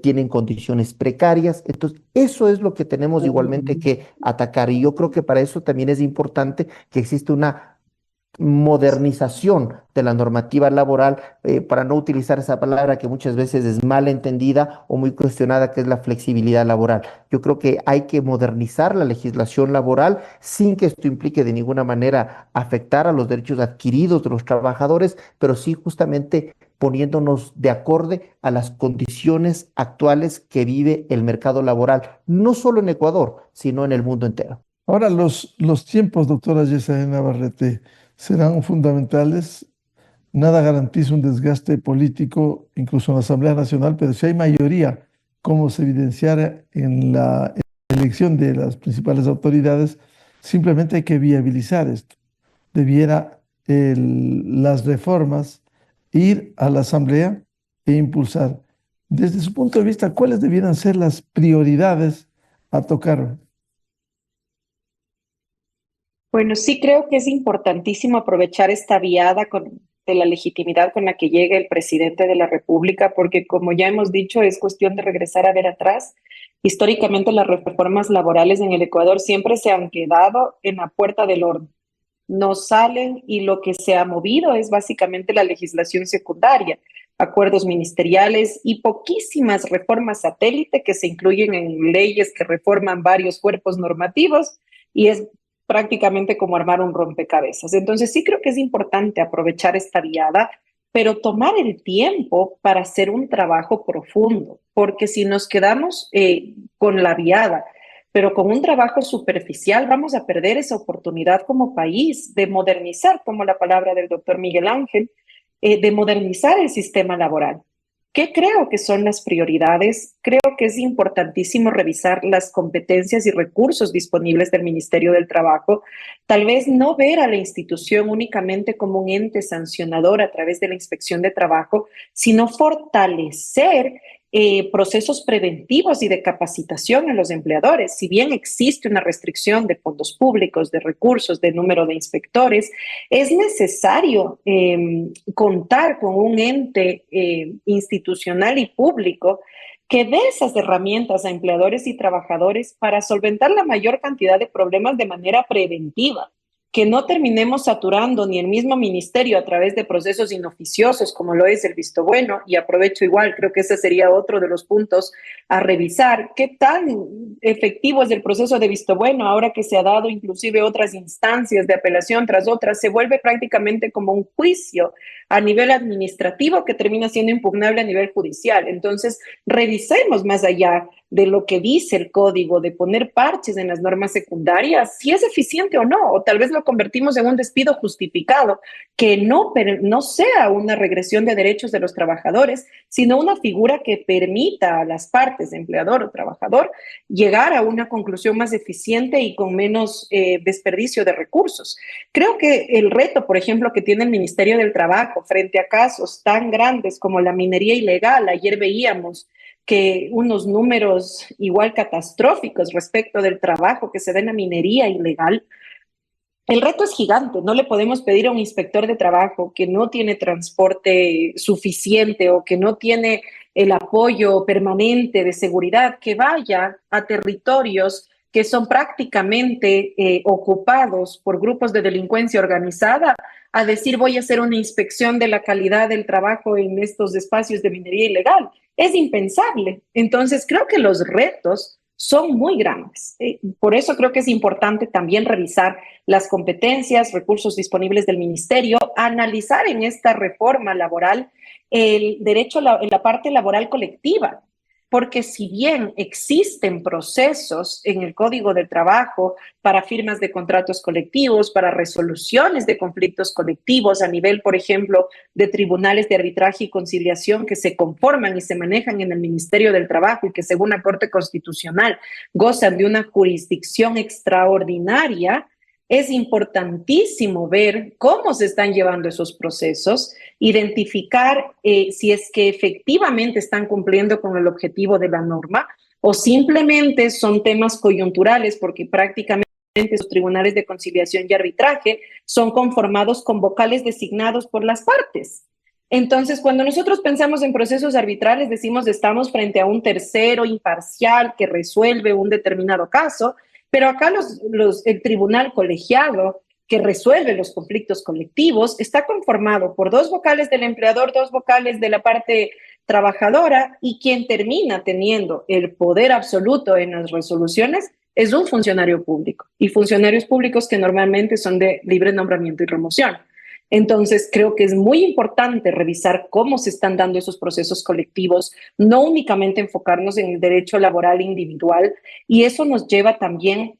tienen condiciones precarias. Entonces, eso es lo que tenemos igualmente que atacar. Y yo creo que para eso también es importante que existe una modernización de la normativa laboral, para no utilizar esa palabra que muchas veces es mal entendida o muy cuestionada, que es la flexibilidad laboral. Yo creo que hay que modernizar la legislación laboral sin que esto implique de ninguna manera afectar a los derechos adquiridos de los trabajadores, pero sí justamente poniéndonos de acorde a las condiciones actuales que vive el mercado laboral, no solo en Ecuador, sino en el mundo entero. Ahora, los tiempos, doctora Yesaé Navarrete, serán fundamentales. Nada garantiza un desgaste político, incluso en la Asamblea Nacional, pero si hay mayoría, como se evidenciara en la elección de las principales autoridades, simplemente hay que viabilizar esto. Debiera las reformas ir a la Asamblea e impulsar. Desde su punto de vista, ¿cuáles debieran ser las prioridades a tocar? Bueno, sí creo que es importantísimo aprovechar esta viada de la legitimidad con la que llega el presidente de la República, porque como ya hemos dicho, es cuestión de regresar a ver atrás. Históricamente las reformas laborales en el Ecuador siempre se han quedado en la puerta del horno. No salen y lo que se ha movido es básicamente la legislación secundaria, acuerdos ministeriales y poquísimas reformas satélite que se incluyen en leyes que reforman varios cuerpos normativos y es prácticamente como armar un rompecabezas. Entonces sí creo que es importante aprovechar esta viada, pero tomar el tiempo para hacer un trabajo profundo, porque si nos quedamos con la viada, pero con un trabajo superficial vamos a perder esa oportunidad como país de modernizar, como la palabra del doctor Miguel Ángel, de modernizar el sistema laboral. ¿Qué creo que son las prioridades? Creo que es importantísimo revisar las competencias y recursos disponibles del Ministerio del Trabajo, tal vez no ver a la institución únicamente como un ente sancionador a través de la inspección de trabajo, sino fortalecer procesos preventivos y de capacitación en los empleadores. Si bien existe una restricción de fondos públicos, de recursos, de número de inspectores, es necesario contar con un ente institucional y público que dé esas herramientas a empleadores y trabajadores para solventar la mayor cantidad de problemas de manera preventiva. Que no terminemos saturando ni el mismo ministerio a través de procesos inoficiosos como lo es el visto bueno, y aprovecho igual, creo que ese sería otro de los puntos a revisar, qué tan efectivo es el proceso de visto bueno ahora que se ha dado inclusive otras instancias de apelación tras otras, se vuelve prácticamente como un juicio a nivel administrativo que termina siendo impugnable a nivel judicial. Entonces, revisemos más allá de lo que dice el código, de poner parches en las normas secundarias, si es eficiente o no, o tal vez lo convertimos en un despido justificado, que no sea una regresión de derechos de los trabajadores, sino una figura que permita a las partes, empleador o trabajador, llegar a una conclusión más eficiente y con menos desperdicio de recursos. Creo que el reto, por ejemplo, que tiene el Ministerio del Trabajo frente a casos tan grandes como la minería ilegal, ayer veíamos que unos números igual catastróficos respecto del trabajo que se da en la minería ilegal. El reto es gigante, no le podemos pedir a un inspector de trabajo que no tiene transporte suficiente o que no tiene el apoyo permanente de seguridad que vaya a territorios que son prácticamente ocupados por grupos de delincuencia organizada, a decir voy a hacer una inspección de la calidad del trabajo en estos espacios de minería ilegal. Es impensable. Entonces creo que los retos son muy grandes. Por eso creo que es importante también revisar las competencias, recursos disponibles del ministerio, analizar en esta reforma laboral el derecho en la parte laboral colectiva, porque si bien existen procesos en el Código del Trabajo para firmas de contratos colectivos, para resoluciones de conflictos colectivos a nivel, por ejemplo, de tribunales de arbitraje y conciliación que se conforman y se manejan en el Ministerio del Trabajo y que según la Corte Constitucional gozan de una jurisdicción extraordinaria, es importantísimo ver cómo se están llevando esos procesos, identificar si es que efectivamente están cumpliendo con el objetivo de la norma o simplemente son temas coyunturales porque prácticamente los tribunales de conciliación y arbitraje son conformados con vocales designados por las partes. Entonces, cuando nosotros pensamos en procesos arbitrales, decimos estamos frente a un tercero imparcial que resuelve un determinado caso, pero acá el tribunal colegiado que resuelve los conflictos colectivos está conformado por 2 vocales del empleador, 2 vocales de la parte trabajadora y quien termina teniendo el poder absoluto en las resoluciones es un funcionario público y funcionarios públicos que normalmente son de libre nombramiento y remoción. Entonces, creo que es muy importante revisar cómo se están dando esos procesos colectivos, no únicamente enfocarnos en el derecho laboral individual, y eso nos lleva también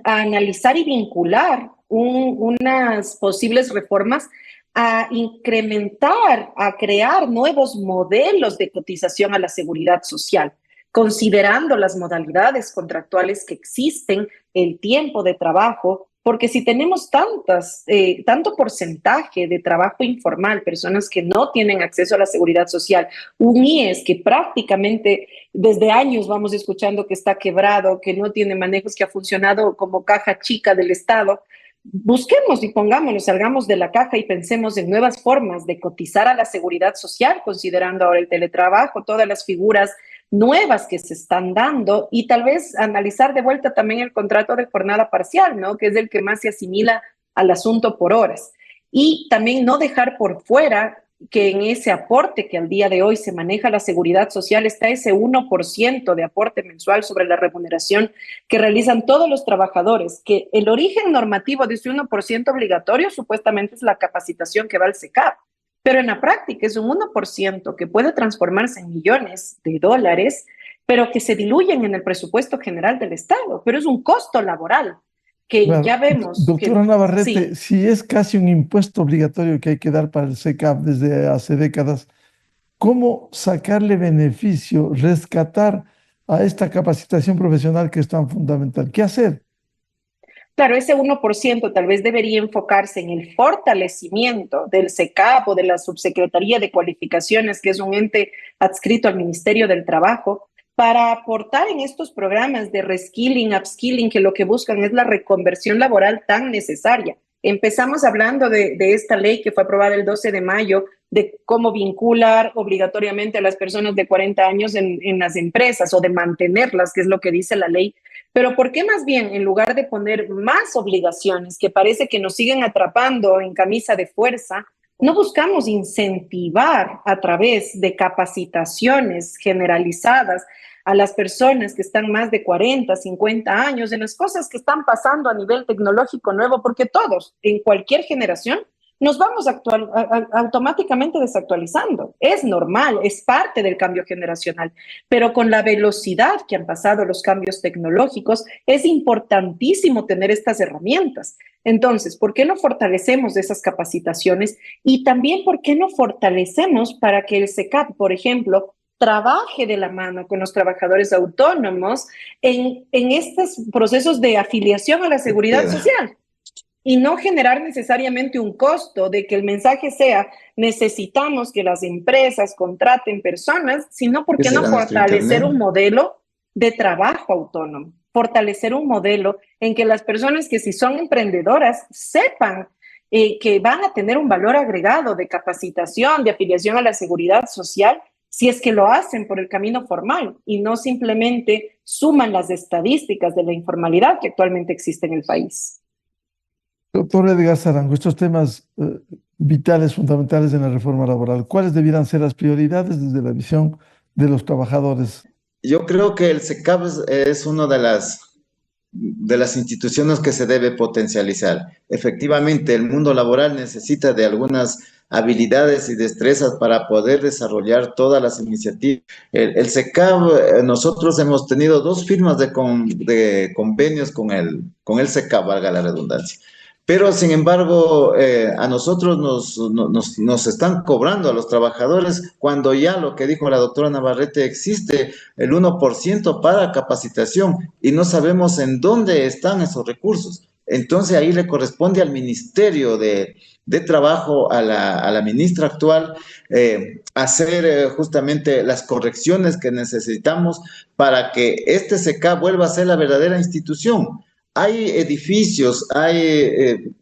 a analizar y vincular unas posibles reformas a incrementar, a crear nuevos modelos de cotización a la seguridad social, considerando las modalidades contractuales que existen, el tiempo de trabajo, porque si tenemos tanto porcentaje de trabajo informal, personas que no tienen acceso a la seguridad social, un IES que prácticamente desde años vamos escuchando que está quebrado, que no tiene manejos, que ha funcionado como caja chica del Estado, busquemos y pongámonos, salgamos de la caja y pensemos en nuevas formas de cotizar a la seguridad social, considerando ahora el teletrabajo, todas las figuras nuevas que se están dando y tal vez analizar de vuelta también el contrato de jornada parcial, ¿no? Que es el que más se asimila al asunto por horas. Y también no dejar por fuera que en ese aporte que al día de hoy se maneja la seguridad social está ese 1% de aporte mensual sobre la remuneración que realizan todos los trabajadores, que el origen normativo de ese 1% obligatorio supuestamente es la capacitación que va al SECAP, pero en la práctica es un 1% que puede transformarse en millones de dólares, pero que se diluyen en el presupuesto general del Estado, pero es un costo laboral que Claro. ya vemos. Doctora Navarrete, sí. si es casi un impuesto obligatorio que hay que dar para el SECAP desde hace décadas, ¿cómo sacarle beneficio, rescatar a esta capacitación profesional que es tan fundamental? ¿Qué hacer? Claro, ese 1% tal vez debería enfocarse en el fortalecimiento del SECAP o de la Subsecretaría de Cualificaciones, que es un ente adscrito al Ministerio del Trabajo, para aportar en estos programas de reskilling, upskilling, que lo que buscan es la reconversión laboral tan necesaria. Empezamos hablando de esta ley que fue aprobada el 12 de mayo, de cómo vincular obligatoriamente a las personas de 40 años en las empresas o de mantenerlas, que es lo que dice la ley. Pero ¿por qué más bien, en lugar de poner más obligaciones que parece que nos siguen atrapando en camisa de fuerza, no buscamos incentivar a través de capacitaciones generalizadas a las personas que están más de 40, 50 años en las cosas que están pasando a nivel tecnológico nuevo? Porque todos, en cualquier generación, nos vamos automáticamente desactualizando. Es normal, es parte del cambio generacional, pero con la velocidad que han pasado los cambios tecnológicos, es importantísimo tener estas herramientas. Entonces, ¿por qué no fortalecemos esas capacitaciones? Y también, ¿por qué no fortalecemos para que el SECAP, por ejemplo, trabaje de la mano con los trabajadores autónomos en estos procesos de afiliación a la seguridad social? Y no generar necesariamente un costo de que el mensaje sea necesitamos que las empresas contraten personas, sino porque no fortalecer un modelo de trabajo autónomo, fortalecer un modelo en que las personas que si son emprendedoras sepan que van a tener un valor agregado de capacitación, de afiliación a la seguridad social, si es que lo hacen por el camino formal y no simplemente suman las estadísticas de la informalidad que actualmente existe en el país. Doctor Edgar Zarango, estos temas vitales, fundamentales en la reforma laboral, ¿cuáles debieran ser las prioridades desde la visión de los trabajadores? Yo creo que el SECAP es una de las instituciones que se debe potencializar. Efectivamente, el mundo laboral necesita de algunas habilidades y destrezas para poder desarrollar todas las iniciativas. El SECAP, nosotros hemos tenido 2 firmas de convenios con el SECAP, valga la redundancia. Pero, sin embargo, a nosotros nos están cobrando a los trabajadores cuando ya lo que dijo la doctora Navarrete, existe el 1% para capacitación y no sabemos en dónde están esos recursos. Entonces, ahí le corresponde al Ministerio de Trabajo, a la ministra actual, hacer justamente las correcciones que necesitamos para que este SECAP vuelva a ser la verdadera institución. Hay edificios, hay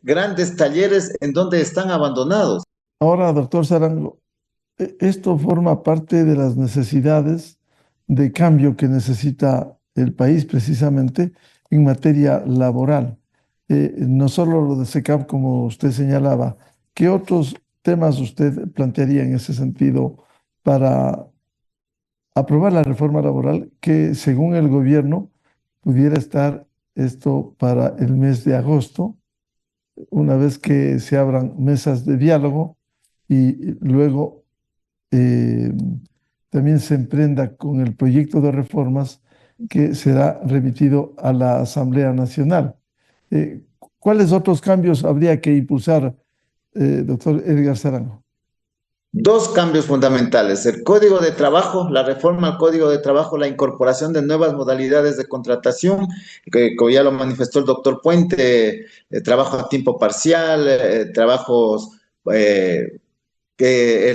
grandes talleres en donde están abandonados. Ahora, doctor Zarango, esto forma parte de las necesidades de cambio que necesita el país precisamente en materia laboral. No solo lo de SECAP, como usted señalaba, ¿qué otros temas usted plantearía en ese sentido para aprobar la reforma laboral que, según el gobierno, pudiera estar esto para el mes de agosto, una vez que se abran mesas de diálogo y luego también se emprenda con el proyecto de reformas que será remitido a la Asamblea Nacional? ¿Cuáles otros cambios habría que impulsar, doctor Edgar Zarango? Dos cambios fundamentales: el Código de Trabajo, la reforma al Código de Trabajo, la incorporación de nuevas modalidades de contratación, que como ya lo manifestó el doctor Puente, trabajo a tiempo parcial, trabajos, el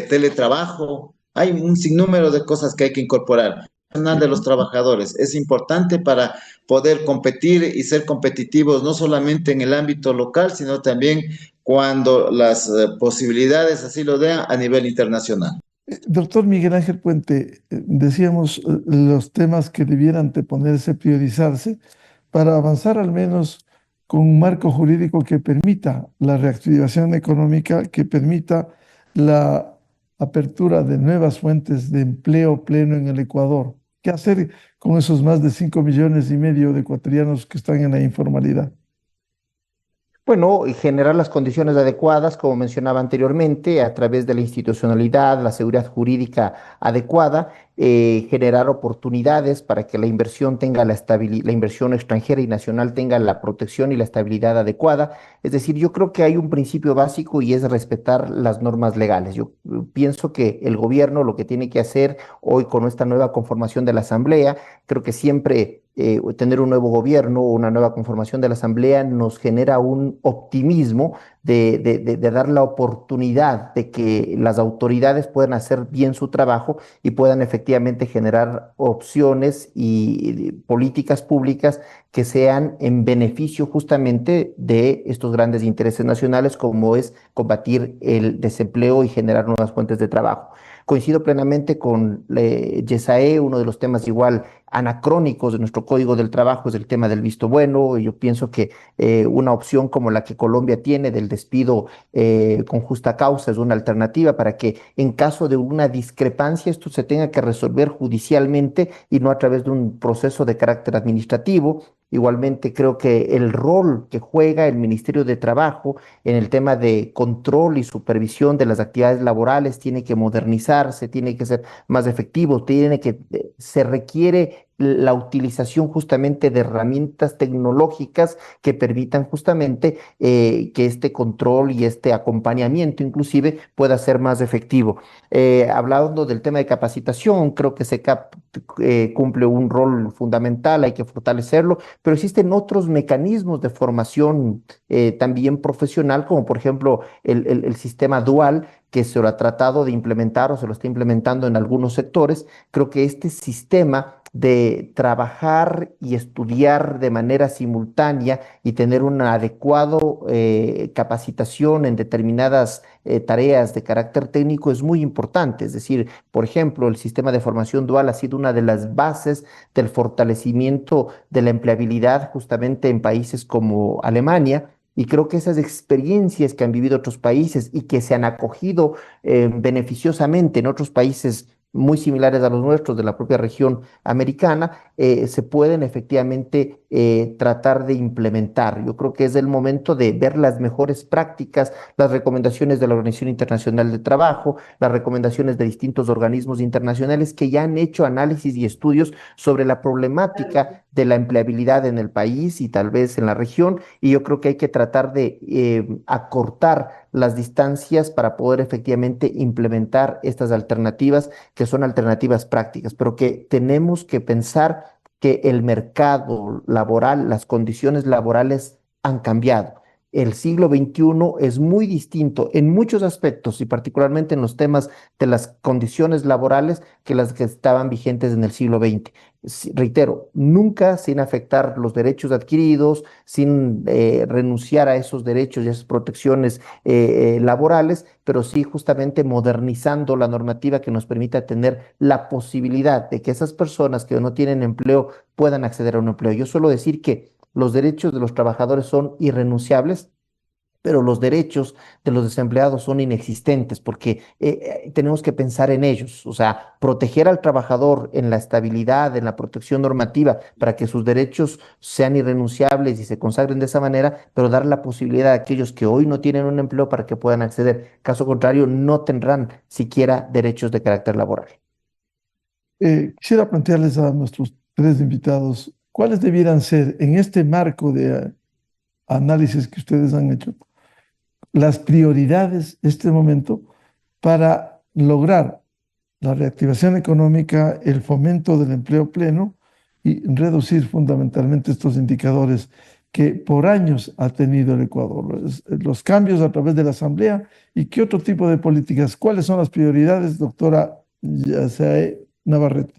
teletrabajo. Hay un sinnúmero de cosas que hay que incorporar. Nacional de los trabajadores es importante para poder competir y ser competitivos no solamente en el ámbito local, sino también cuando las posibilidades así lo den a nivel internacional. Doctor Miguel Ángel Puente, decíamos los temas que debieran de ponerse, priorizarse para avanzar al menos con un marco jurídico que permita la reactivación económica, que permita la apertura de nuevas fuentes de empleo pleno en el Ecuador. ¿Qué hacer con esos más de 5,5 millones de ecuatorianos que están en la informalidad? Bueno, y generar las condiciones adecuadas, como mencionaba anteriormente, a través de la institucionalidad, la seguridad jurídica adecuada, generar oportunidades para que la inversión tenga la inversión extranjera y nacional tenga la protección y la estabilidad adecuada. Es decir, yo creo que hay un principio básico y es respetar las normas legales. Yo pienso que el gobierno lo que tiene que hacer hoy con esta nueva conformación de la Asamblea, creo que siempre tener un nuevo gobierno o una nueva conformación de la Asamblea nos genera un optimismo de dar la oportunidad de que las autoridades puedan hacer bien su trabajo y puedan efectivamente generar opciones y políticas públicas que sean en beneficio justamente de estos grandes intereses nacionales, como es combatir el desempleo y generar nuevas fuentes de trabajo. Coincido plenamente con Yesae, uno de los temas igual anacrónicos de nuestro Código del Trabajo es el tema del visto bueno. Y yo pienso que una opción como la que Colombia tiene del despido con justa causa es una alternativa para que en caso de una discrepancia esto se tenga que resolver judicialmente y no a través de un proceso de carácter administrativo. Igualmente creo que el rol que juega el Ministerio de Trabajo en el tema de control y supervisión de las actividades laborales tiene que modernizarse, tiene que ser más efectivo, se requiere la utilización justamente de herramientas tecnológicas que permitan justamente que este control y este acompañamiento inclusive pueda ser más efectivo. Hablando del tema de capacitación, creo que SECAP cumple un rol fundamental, hay que fortalecerlo, pero existen otros mecanismos de formación también profesional, como por ejemplo el sistema dual, que se lo ha tratado de implementar o se lo está implementando en algunos sectores. Creo que este sistema de trabajar y estudiar de manera simultánea y tener una adecuada capacitación en determinadas tareas de carácter técnico es muy importante. Es decir, por ejemplo, el sistema de formación dual ha sido una de las bases del fortalecimiento de la empleabilidad justamente en países como Alemania. Y creo que esas experiencias que han vivido otros países y que se han acogido beneficiosamente en otros países muy similares a los nuestros de la propia región americana, se pueden efectivamente tratar de implementar. Yo creo que es el momento de ver las mejores prácticas, las recomendaciones de la Organización Internacional del Trabajo, las recomendaciones de distintos organismos internacionales que ya han hecho análisis y estudios sobre la problemática de la empleabilidad en el país y tal vez en la región, y yo creo que hay que tratar de acortar las distancias para poder efectivamente implementar estas alternativas que son alternativas prácticas, pero que tenemos que pensar que el mercado laboral, las condiciones laborales han cambiado. El siglo XXI es muy distinto en muchos aspectos y particularmente en los temas de las condiciones laborales que las que estaban vigentes en el siglo XX. Reitero, nunca sin afectar los derechos adquiridos, sin renunciar a esos derechos y a esas protecciones laborales, pero sí justamente modernizando la normativa que nos permita tener la posibilidad de que esas personas que no tienen empleo puedan acceder a un empleo. Yo suelo decir que los derechos de los trabajadores son irrenunciables, pero los derechos de los desempleados son inexistentes porque tenemos que pensar en ellos, o sea, proteger al trabajador en la estabilidad, en la protección normativa, para que sus derechos sean irrenunciables y se consagren de esa manera, pero dar la posibilidad a aquellos que hoy no tienen un empleo para que puedan acceder. Caso contrario, no tendrán siquiera derechos de carácter laboral. Quisiera plantearles a nuestros tres invitados cuáles debieran ser en este marco de análisis que ustedes han hecho las prioridades en este momento para lograr la reactivación económica, el fomento del empleo pleno y reducir fundamentalmente estos indicadores que por años ha tenido el Ecuador. Los cambios a través de la Asamblea y qué otro tipo de políticas. ¿Cuáles son las prioridades, doctora Yesae Navarrete?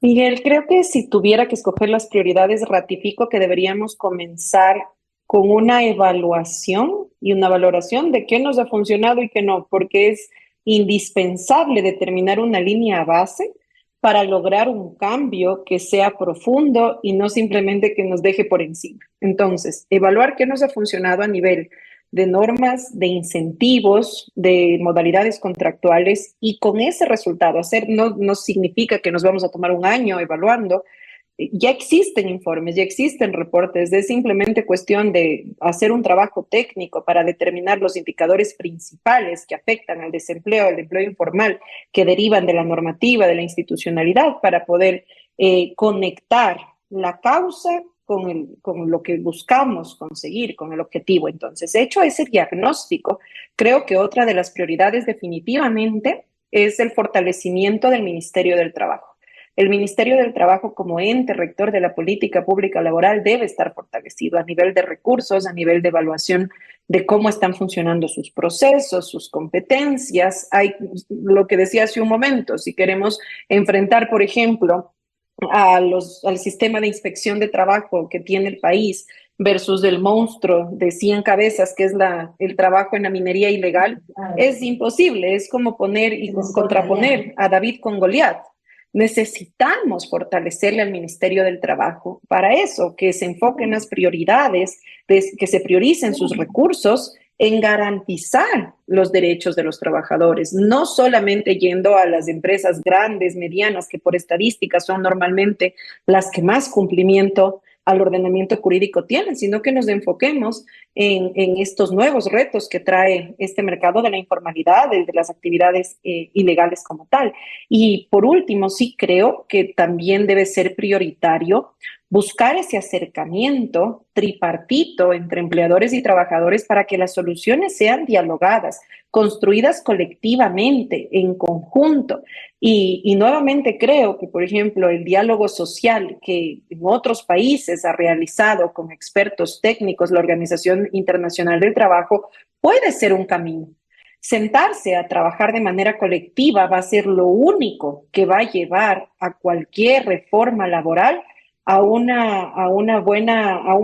Miguel, creo que si tuviera que escoger las prioridades, ratifico que deberíamos comenzar con una evaluación y una valoración de qué nos ha funcionado y qué no, porque es indispensable determinar una línea base para lograr un cambio que sea profundo y no simplemente que nos deje por encima. Entonces, evaluar qué nos ha funcionado a nivel de normas, de incentivos, de modalidades contractuales, y con ese resultado hacer no significa que nos vamos a tomar un año evaluando. Ya existen informes, ya existen reportes, es simplemente cuestión de hacer un trabajo técnico para determinar los indicadores principales que afectan al desempleo, al empleo informal, que derivan de la normativa, de la institucionalidad, para poder conectar la causa con lo que buscamos conseguir, con el objetivo. Entonces, hecho ese diagnóstico, creo que otra de las prioridades definitivamente es el fortalecimiento del Ministerio del Trabajo. El Ministerio del Trabajo como ente rector de la política pública laboral debe estar fortalecido a nivel de recursos, a nivel de evaluación de cómo están funcionando sus procesos, sus competencias. Hay lo que decía hace un momento, si queremos enfrentar, por ejemplo, al sistema de inspección de trabajo que tiene el país versus el monstruo de 100 cabezas que es el trabajo en la minería ilegal, es imposible, es como poner y contraponer a David con Goliat. Necesitamos fortalecerle al Ministerio del Trabajo para eso, que se enfoque en las prioridades, que se prioricen sus recursos en garantizar los derechos de los trabajadores, no solamente yendo a las empresas grandes, medianas, que por estadística son normalmente las que más cumplimiento al ordenamiento jurídico tienen, sino que nos enfoquemos en estos nuevos retos que trae este mercado de la informalidad, de las actividades ilegales como tal. Y por último, sí creo que también debe ser prioritario buscar ese acercamiento tripartito entre empleadores y trabajadores para que las soluciones sean dialogadas, construidas colectivamente, en conjunto. Y nuevamente creo que, por ejemplo, el diálogo social que en otros países ha realizado con expertos técnicos la Organización Internacional del Trabajo puede ser un camino. Sentarse a trabajar de manera colectiva va a ser lo único que va a llevar a cualquier reforma laboral a un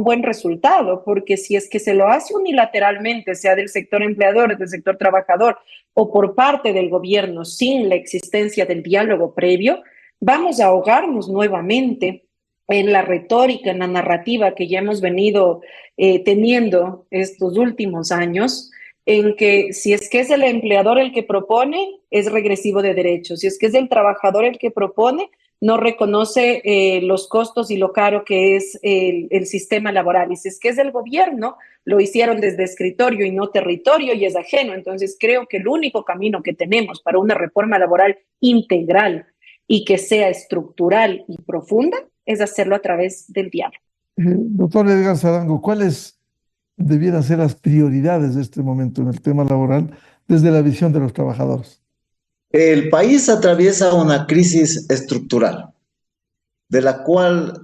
buen resultado, porque si es que se lo hace unilateralmente, sea del sector empleador, del sector trabajador o por parte del gobierno, sin la existencia del diálogo previo, vamos a ahogarnos nuevamente en la retórica, en la narrativa que ya hemos venido teniendo estos últimos años, en que si es que es el empleador el que propone, es regresivo de derechos, si es que es el trabajador el que propone, no reconoce los costos y lo caro que es el sistema laboral. Y si es que es del gobierno, lo hicieron desde escritorio y no territorio y es ajeno. Entonces creo que el único camino que tenemos para una reforma laboral integral y que sea estructural y profunda es hacerlo a través del diálogo. Doctor Edgar Zarango, ¿cuáles debieran ser las prioridades de este momento en el tema laboral desde la visión de los trabajadores? El país atraviesa una crisis estructural, de la cual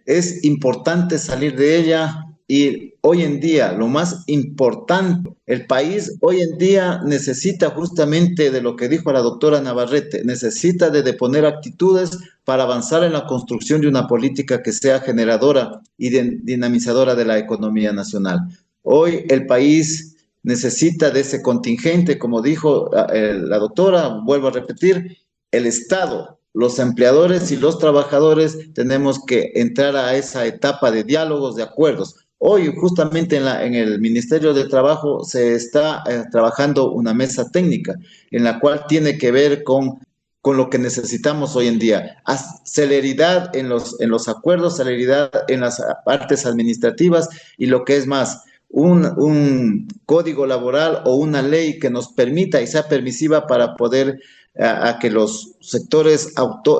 es importante salir de ella, y hoy en día lo más importante, el país hoy en día necesita justamente de lo que dijo la doctora Navarrete, necesita de poner actitudes para avanzar en la construcción de una política que sea generadora y dinamizadora de la economía nacional. Hoy el país necesita de ese contingente, como dijo la doctora, vuelvo a repetir, el Estado, los empleadores y los trabajadores tenemos que entrar a esa etapa de diálogos, de acuerdos. Hoy justamente en el Ministerio de Trabajo se está trabajando una mesa técnica en la cual tiene que ver con lo que necesitamos hoy en día. Celeridad en los acuerdos, celeridad en las partes administrativas y lo que es más, un código laboral o una ley que nos permita y sea permisiva para poder a que los sectores,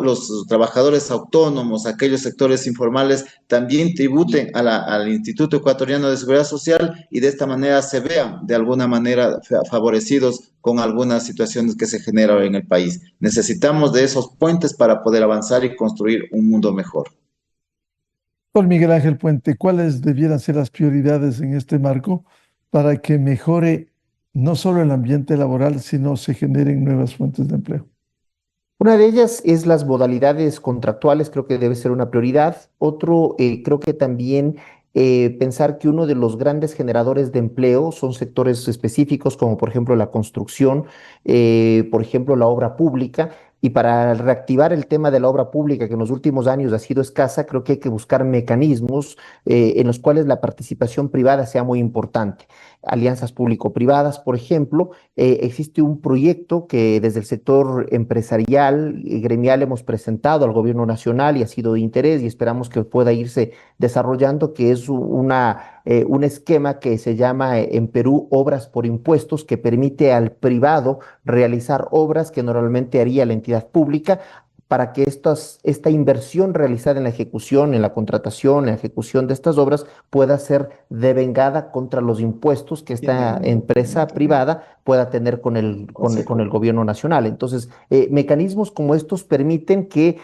los trabajadores autónomos, aquellos sectores informales, también tributen al Instituto Ecuatoriano de Seguridad Social y de esta manera se vean de alguna manera favorecidos con algunas situaciones que se generan en el país. Necesitamos de esos puentes para poder avanzar y construir un mundo mejor. Doctor Miguel Ángel Puente, ¿cuáles debieran ser las prioridades en este marco para que mejore no solo el ambiente laboral, sino se generen nuevas fuentes de empleo? Una de ellas es las modalidades contractuales, creo que debe ser una prioridad. Otro, creo que también pensar que uno de los grandes generadores de empleo son sectores específicos, como por ejemplo la construcción, por ejemplo la obra pública. Y para reactivar el tema de la obra pública, que en los últimos años ha sido escasa, creo que hay que buscar mecanismos en los cuales la participación privada sea muy importante. Alianzas público-privadas, por ejemplo, existe un proyecto que desde el sector empresarial y gremial hemos presentado al gobierno nacional y ha sido de interés y esperamos que pueda irse desarrollando, que es un esquema que se llama en Perú Obras por Impuestos, que permite al privado realizar obras que normalmente haría la entidad pública para que esta inversión realizada en la ejecución, en la contratación, en la ejecución de estas obras pueda ser devengada contra los impuestos que esta empresa privada pueda tener con el gobierno nacional. Entonces, mecanismos como estos permiten que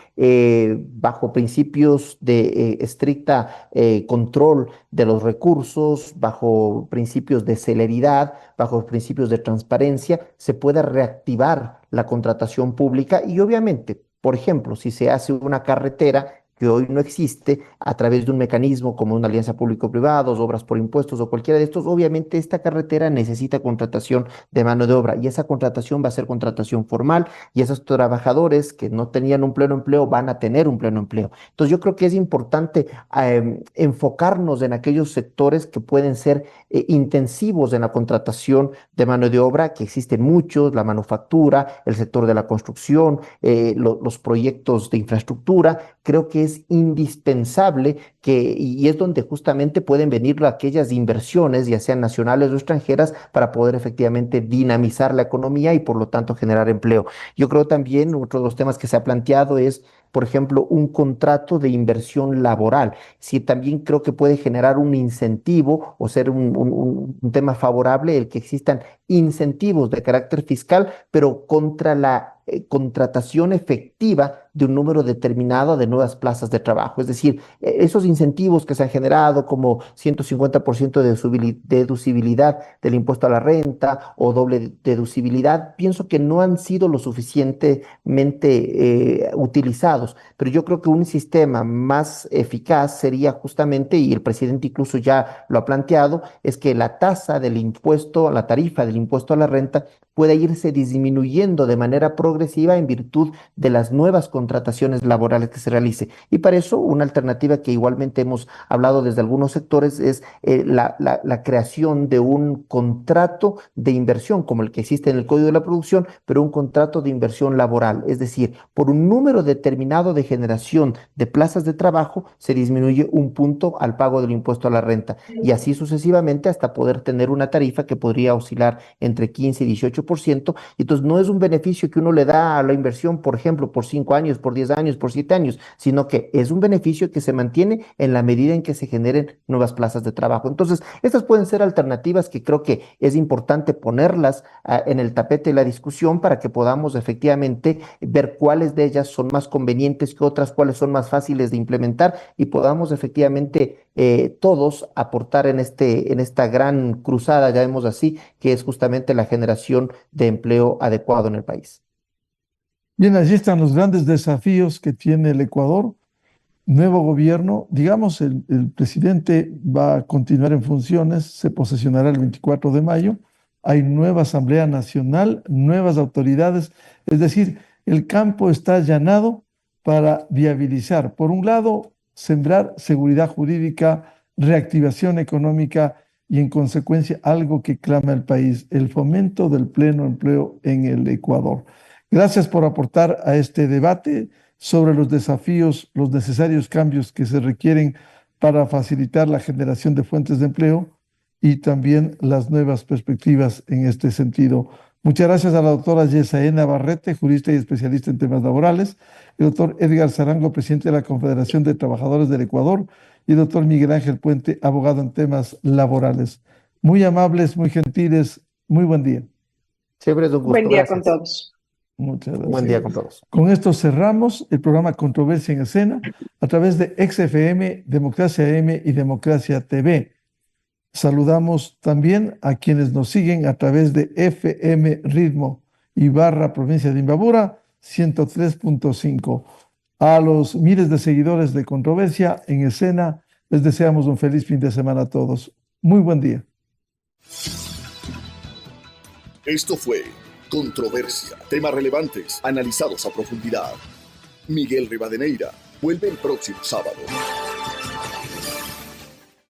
bajo principios de estricta control de los recursos, bajo principios de celeridad, bajo principios de transparencia, se pueda reactivar la contratación pública y obviamente, por ejemplo, si se hace una carretera que hoy no existe a través de un mecanismo como una alianza público-privada, obras por impuestos o cualquiera de estos, obviamente esta carretera necesita contratación de mano de obra y esa contratación va a ser contratación formal y esos trabajadores que no tenían un pleno empleo van a tener un pleno empleo. Entonces yo creo que es importante enfocarnos en aquellos sectores que pueden ser intensivos en la contratación de mano de obra, que existen muchos, la manufactura, el sector de la construcción, los proyectos de infraestructura. Creo que es indispensable y es donde justamente pueden venir aquellas inversiones, ya sean nacionales o extranjeras, para poder efectivamente dinamizar la economía y por lo tanto generar empleo. Yo creo también otro de los temas que se ha planteado es, por ejemplo, un contrato de inversión laboral. Sí, también creo que puede generar un incentivo o ser un tema favorable el que existan incentivos de carácter fiscal, pero contra la contratación efectiva de un número determinado de nuevas plazas de trabajo. Es decir, esos incentivos que se han generado como 150% de deducibilidad del impuesto a la renta o doble deducibilidad, pienso que no han sido lo suficientemente utilizados. Pero yo creo que un sistema más eficaz sería justamente, y el presidente incluso ya lo ha planteado, es que la tasa del impuesto, la tarifa del impuesto a la renta pueda irse disminuyendo de manera progresiva en virtud de las nuevas contrataciones laborales que se realice. Y para eso, una alternativa que igualmente hemos hablado desde algunos sectores es la creación de un contrato de inversión, como el que existe en el Código de la Producción, pero un contrato de inversión laboral. Es decir, por un número determinado de generación de plazas de trabajo, se disminuye un punto al pago del impuesto a la renta. Y así sucesivamente hasta poder tener una tarifa que podría oscilar entre 15 y 18%. Entonces, no es un beneficio que uno le da a la inversión, por ejemplo, por 5 años, por 10 años, por 7 años, sino que es un beneficio que se mantiene en la medida en que se generen nuevas plazas de trabajo. Entonces, estas pueden ser alternativas que creo que es importante ponerlas en el tapete de la discusión para que podamos efectivamente ver cuáles de ellas son más convenientes que otras, cuáles son más fáciles de implementar y podamos efectivamente todos aportar en esta gran cruzada, llamémoslo así, que es justamente la generación de empleo adecuado en el país. Bien, allí están los grandes desafíos que tiene el Ecuador. Nuevo gobierno, digamos, el presidente va a continuar en funciones, se posesionará el 24 de mayo. Hay nueva Asamblea Nacional, nuevas autoridades, es decir, el campo está allanado para viabilizar, por un lado, sembrar seguridad jurídica, reactivación económica y en consecuencia algo que clama el país, el fomento del pleno empleo en el Ecuador. Gracias por aportar a este debate sobre los desafíos, los necesarios cambios que se requieren para facilitar la generación de fuentes de empleo y también las nuevas perspectivas en este sentido. Muchas gracias a la doctora Yesaé Navarrete, jurista y especialista en temas laborales, el doctor Edgar Zarango, presidente de la Confederación de Trabajadores del Ecuador, y el doctor Miguel Ángel Puente, abogado en temas laborales. Muy amables, muy gentiles, muy buen día. Siempre es un gusto. Buen día Gracias. con todos. Muchas gracias. Buen día con todos. Con esto cerramos el programa Controversia en Escena a través de XFM, Democracia M y Democracia TV. Saludamos también a quienes nos siguen a través de FM Ritmo y barra provincia de Imbabura 103.5. A los miles de seguidores de Controversia en Escena les deseamos un feliz fin de semana a todos. Muy buen día. Esto fue Controversia, temas relevantes analizados a profundidad. Miguel Rivadeneira vuelve el próximo sábado.